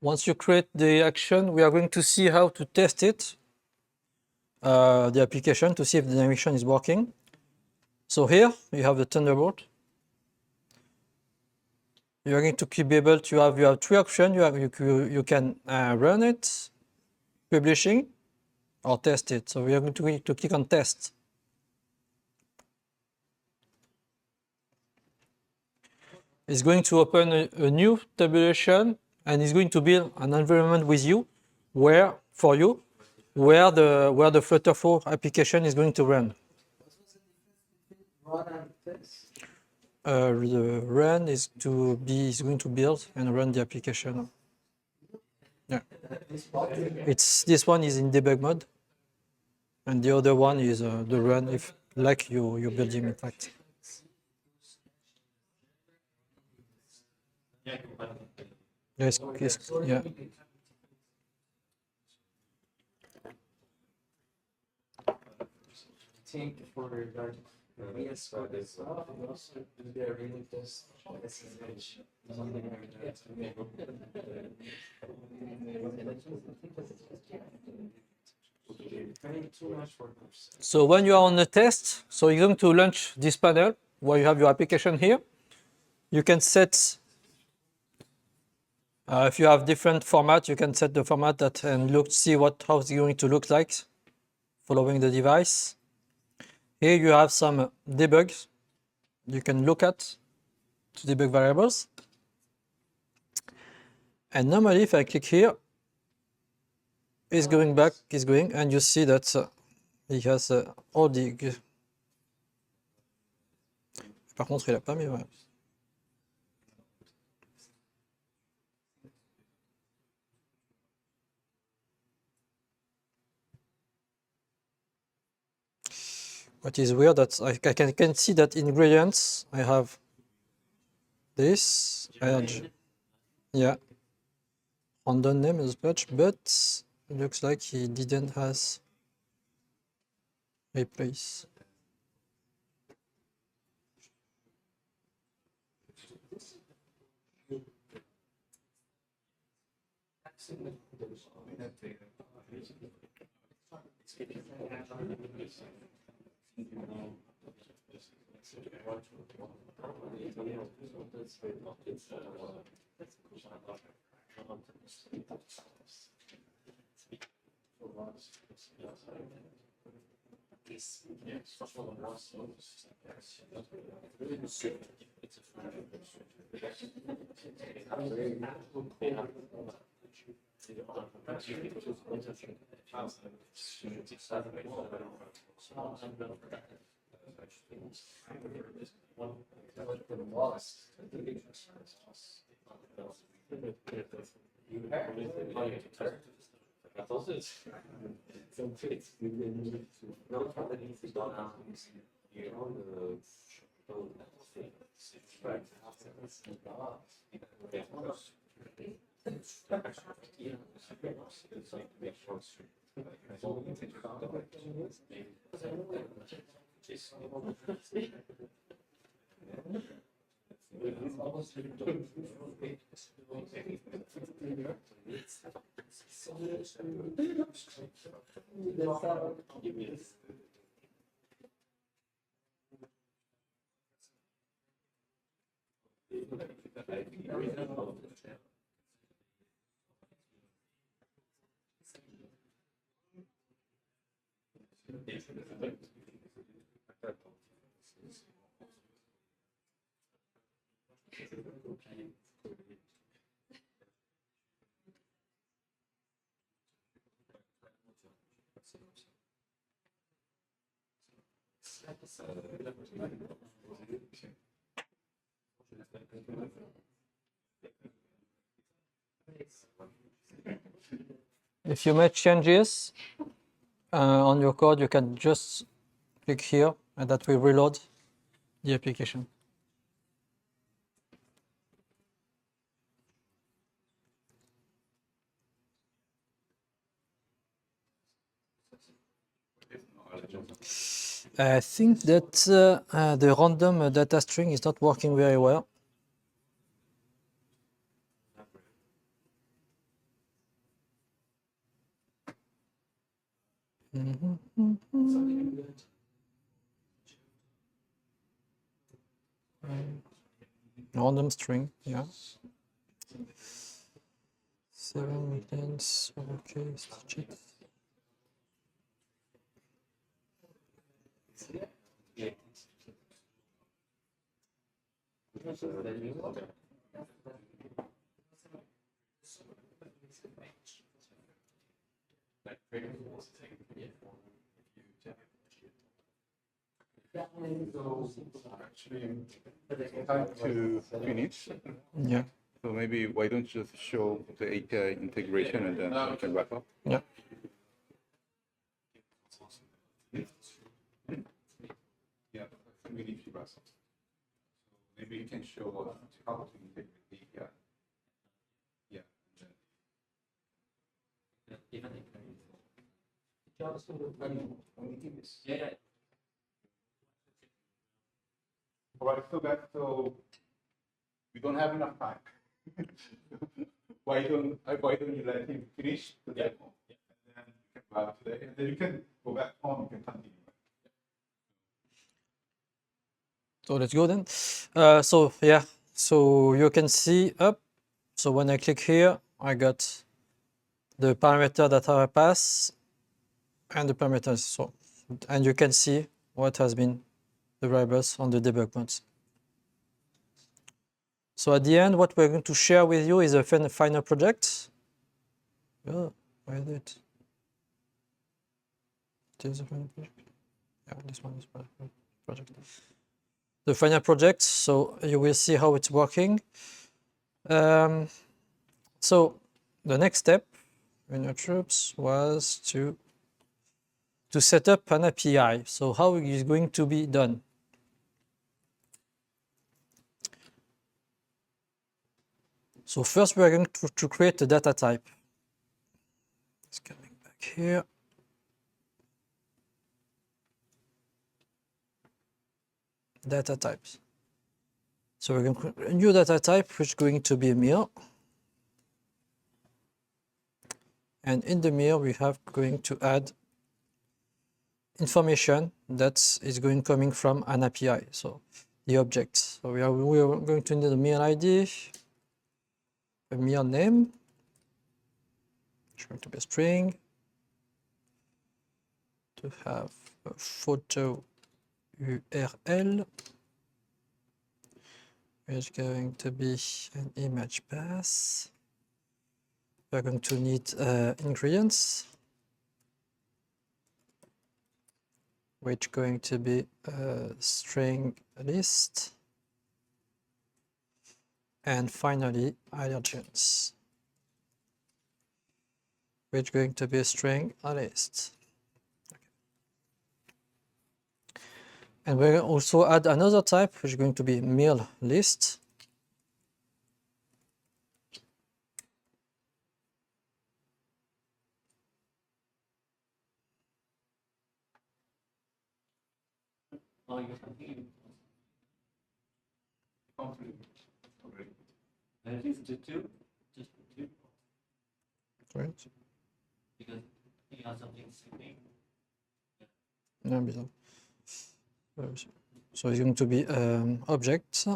Once you create the action, we are going to see how to test it, the application, to see if the animation is working. So here you have the Thunderbird. You are going to be able to have, you have three options. You can run it, publishing, or test it. So we are going to click on test. It's going to open a new tabulation, and it's going to build an environment with you where the FlutterFlow application is going to run. Run and test. the run is going to build and run the application. Yeah, this one is in debug mode, and the other one is the run if like you're building in fact. Yes, yeah. I think for like VS Code as well, we also do their unit test SSH. So when you are on the test, so you're going to launch this panel where you have your application here. You can set, if you have different format, you can set the format that and see how it's going to look like following the device. Here you have some debugs you can look at to debug variables. And normally if I click here, it's going back, and you see that it has all the... Par contre, il a pas mis... Ouais. What is weird that I can see that ingredients, I have this, and yeah, random name as patch, but it looks like he didn't has replace. If you make changes on your code, you can just click here, and that will reload the application. I think that the random data string is not working very well. Random string, yeah. 7 lines, okay, check. So actually, time to finish. Yeah. So maybe why don't you just show the API integration and then we can wrap up? Yeah. Yeah, I think we need to wrap up. So maybe you can show us how to integrate the API. Yeah. Even if Yeah. All right, so we don't have enough time. why don't you let him finish the demo? And then you can wrap today, and then you can go back home, you can continue. So let's go then. So yeah, so you can see up. So when I click here, I got the parameter that I pass and the parameters. So, and you can see what has been the variables on the debug modes. So at the end, what we're going to share with you is a final project. Oh, where is it? This is a final project. Yeah, this one is final project. The final project. So you will see how it's working. So the next step in your troops was to set up an API. So how is it going to be done? So first we are going to create a data type. It's coming back here. Data types. So we're going to create a new data type, which is going to be a meal. And in the meal, we have going to add information that is coming from an API. So the objects. So we are going to need a meal ID, a meal name, which is going to be a string, to have a photo URL, which is going to be an image path. We're going to need ingredients, which going to be a string list, and finally allergens, which going to be a string list. Okay. And we're going to also add another type, which is going to be meal list. at least the two, just the two, Right? because you have something sitting. No, bizarre. So it's going to be objects.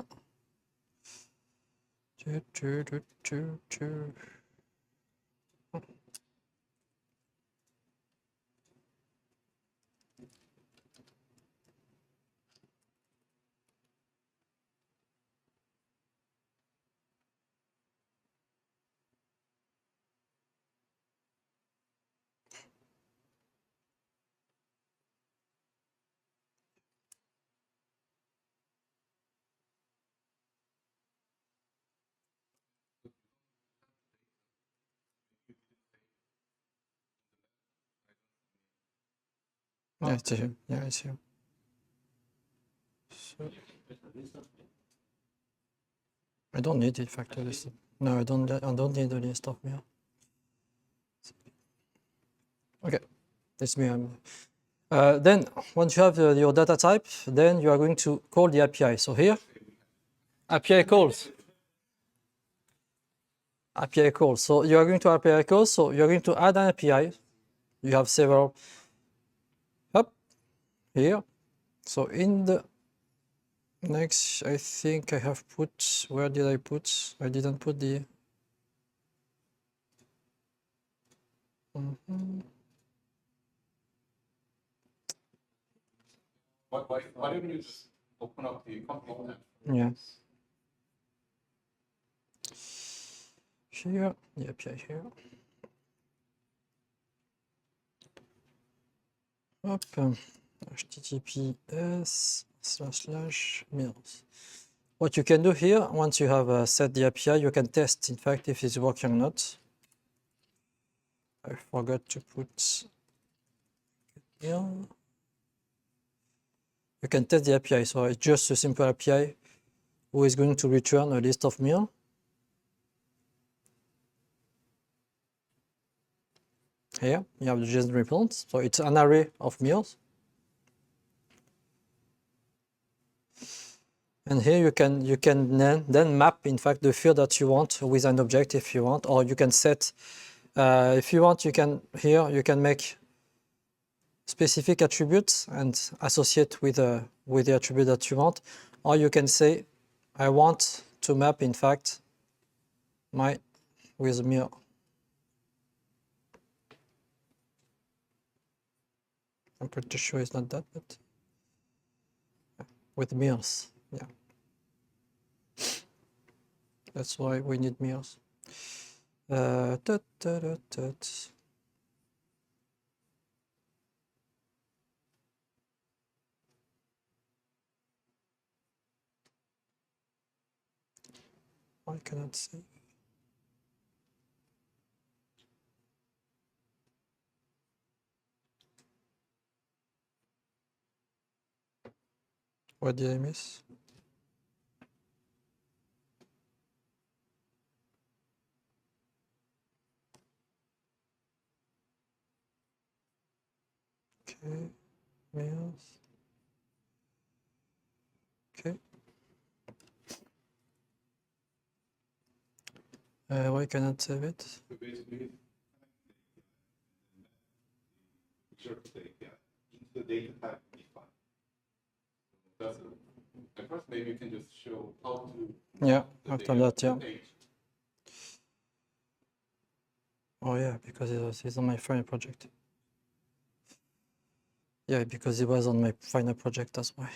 Yeah, it's here. Yeah, it's here. So I don't need it factor list. No, I don't need a list of meal. Okay, that's me. Then once you have your data type, then you are going to call the API. So here, API calls. API calls. So you are going to API calls. So you are going to add an API. You have several up here. So in the next, I think I have put, where did I put? I didn't put the. Why don't you just open up the company tab? Yeah. Here, the API here. Hop. https://meals. What you can do here, once you have set the API, you can test, in fact, if it's working or not. I forgot to put here. You can test the API, so it's just a simple API who is going to return a list of meal. Here you have the JSON response, so it's an array of meals. And here you can then map, in fact, the field that you want with an object if you want, or you can set, if you want, you can make specific attributes and associate with the attribute that you want, or you can say, I want to map, in fact, my with meal. I'm pretty sure it's not that, but with meals, yeah. That's why we need meals. Why cannot save? What did I miss? Okay, meals. Okay. Why cannot save it? So basically, picture of the API into the data type defined. That's it. At first, maybe you can just show how to. Yeah, the after data that, yeah. page. Oh yeah, because it's on my final project. Yeah, because it was on my final project, that's why.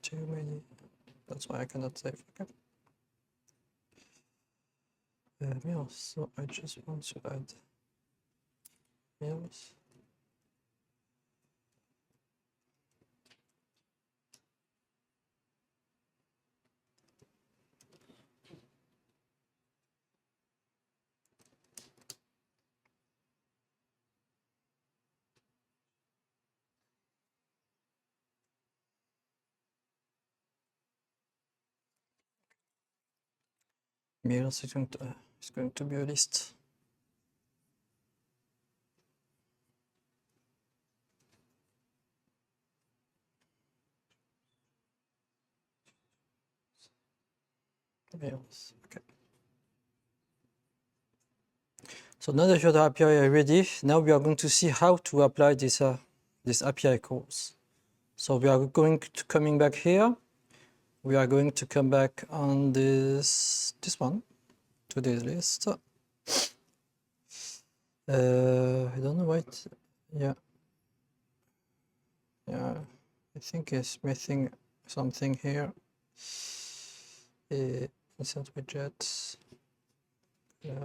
Too many. That's why I cannot save. Okay. Meals. So I just want to add meals. Meals is going to be a list. Meals. Okay. So now that your API are ready, now we are going to see how to apply this API calls. So we are going to coming back here. We are going to come back on this one, to this list. I don't know why. Yeah. I think it's missing something here. Insert widgets. Yeah.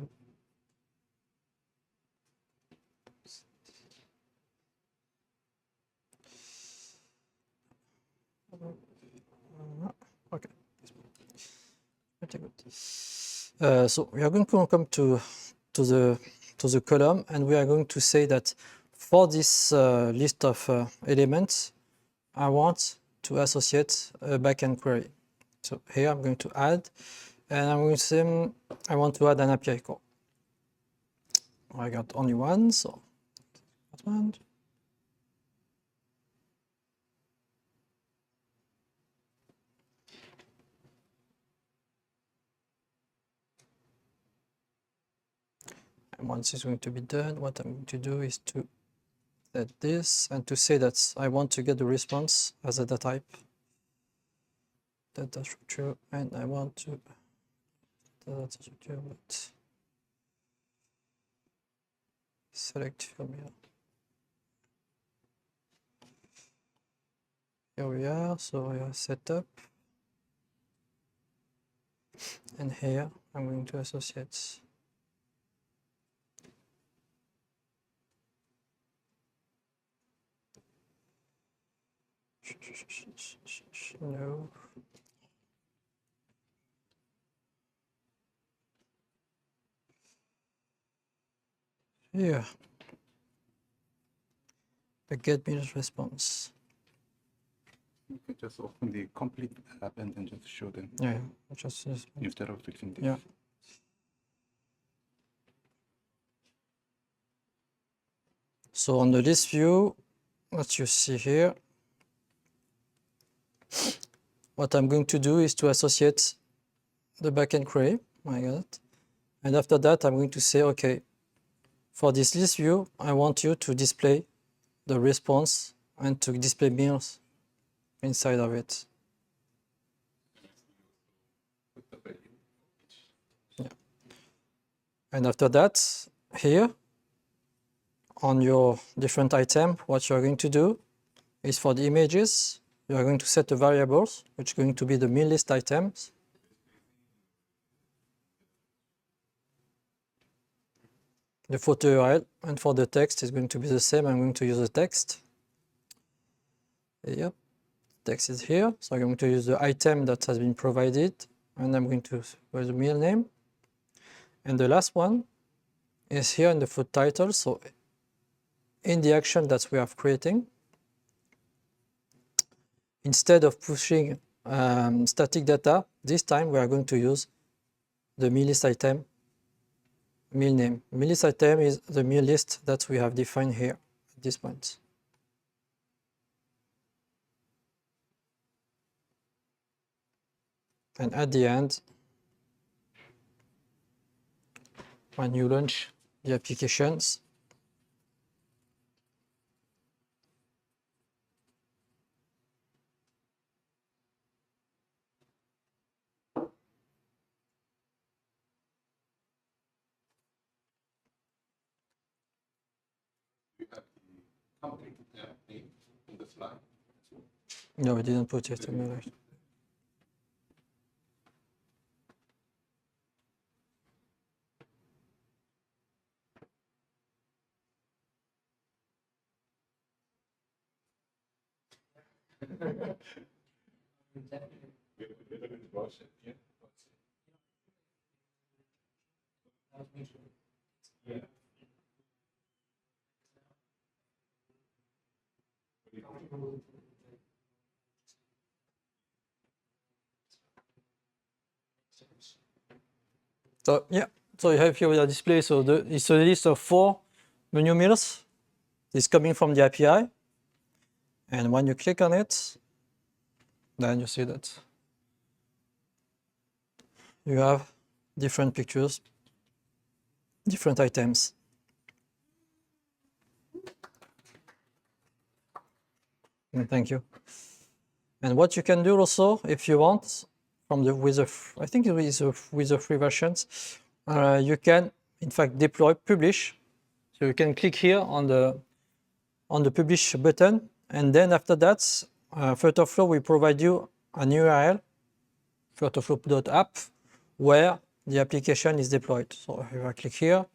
Okay. Pretty good. So we are going to come to the column, and we are going to say that for this list of elements, I want to associate a backend query. So here I'm going to add, and I'm going to say I want to add an API call. I got only one, so that one. And once it's going to be done, what I'm going to do is to add this and to say that I want to get the response as a data type, data structure, and I want to data structure, but select field here. Here we are, so we are set up, and here I'm going to associate No. Here. The get minus response. You can just open the complete app and then just show them Yeah, just instead of fixing this. yeah. So on the list view, what you see here, what I'm going to do is to associate the backend query. I got it. And after that, I'm going to say, okay, for this list view, I want you to display the response and to display meals inside of it. Yeah. And after that, here, on your different item, what you're going to do is for the images, you are going to set the variables, which are going to be the meal list items. The photo URL, and for the text is going to be the same. I'm going to use the text. Yep, text is here. So I'm going to use the item that has been provided, and I'm going to use the meal name. And the last one is here in the food title. So in the action that we are creating, instead of pushing static data, this time we are going to use the meal list item meal name. Meal list item is the meal list that we have defined here at this point. And at the end, when you launch the applications, You have the complete name in the slide. no, we didn't put it in the right. So yeah, so you have here the display. So it's a list of 4 menu meals. It's coming from the API. And when you click on it, then you see that you have different pictures, different items. And thank you. And what you can do also, if you want, from the with the I think it is with the free versions, you can in fact deploy publish. So you can click here on the publish button, and then after that, FlutterFlow will provide you an URL, flutterflow.app, where the application is deployed. So if I click here,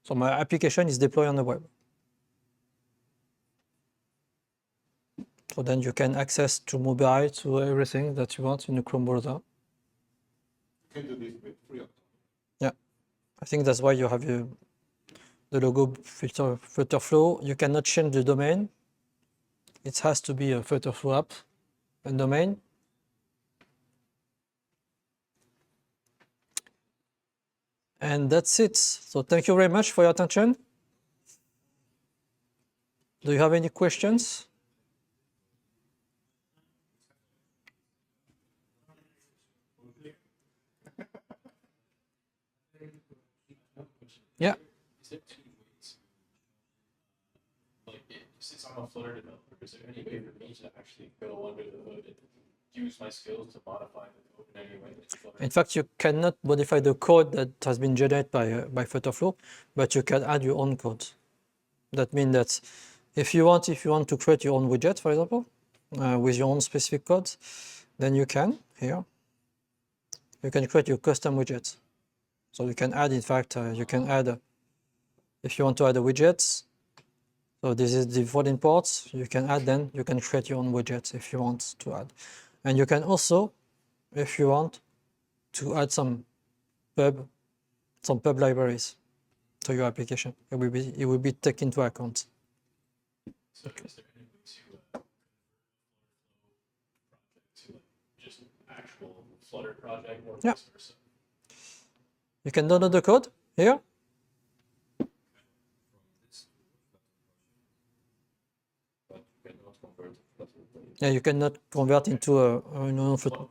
so my application is deployed on the web. So then you can access to mobile, to everything that you want in the Chrome browser. You can do this with free of. Yeah, I think that's why you have the logo FlutterFlow. You cannot change the domain. It has to be a FlutterFlow app and domain. And that's it. So thank you very much for your attention. Do you have any questions? Yeah. Is there 2 ways? Like, since I'm a Flutter developer, is there any way for me to actually go under the hood and use my skills to modify the code in any way? In fact, you cannot modify the code that has been generated by FlutterFlow, but you can add your own code. That means that if you want to create your own widget, for example, with your own specific code, then you can here. You can create your custom widget. So you can add, in fact, you can add, if you want to add a widget, So this is the default imports. You can add then, you can create your own widgets if you want to add. And you can also, if you want, to add some pub libraries to your application. It will be taken into account. So is there any way to to just actual Flutter project or Yeah. vice versa? You can download the code here. But you cannot convert to Flutter. Yeah, you cannot convert into a FlutterFlow.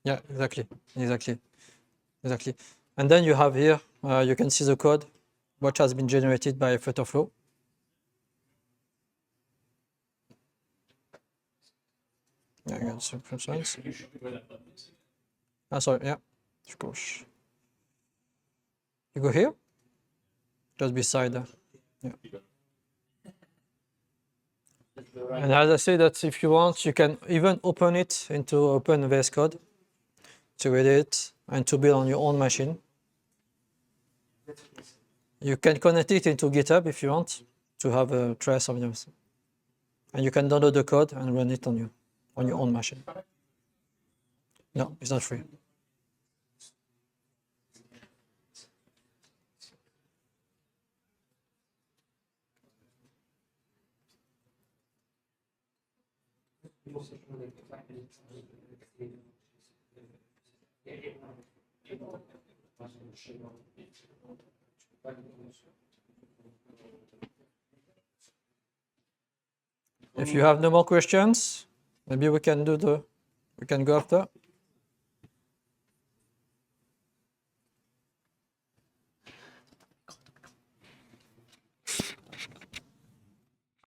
Yeah, exactly. And then you have here, you can see the code, which has been generated by FlutterFlow. Yeah, I got some signs. Can you show me where that button is? Sorry, yeah, of course. You go here, just beside. Yeah. And as I say, that if you want, you can even open it into Open VS Code to read it and to build on your own machine. You can connect it into GitHub if you want to have a trace of yours. And you can download the code and run it on your own machine. No, it's not free. If you have no more questions, maybe we can go after.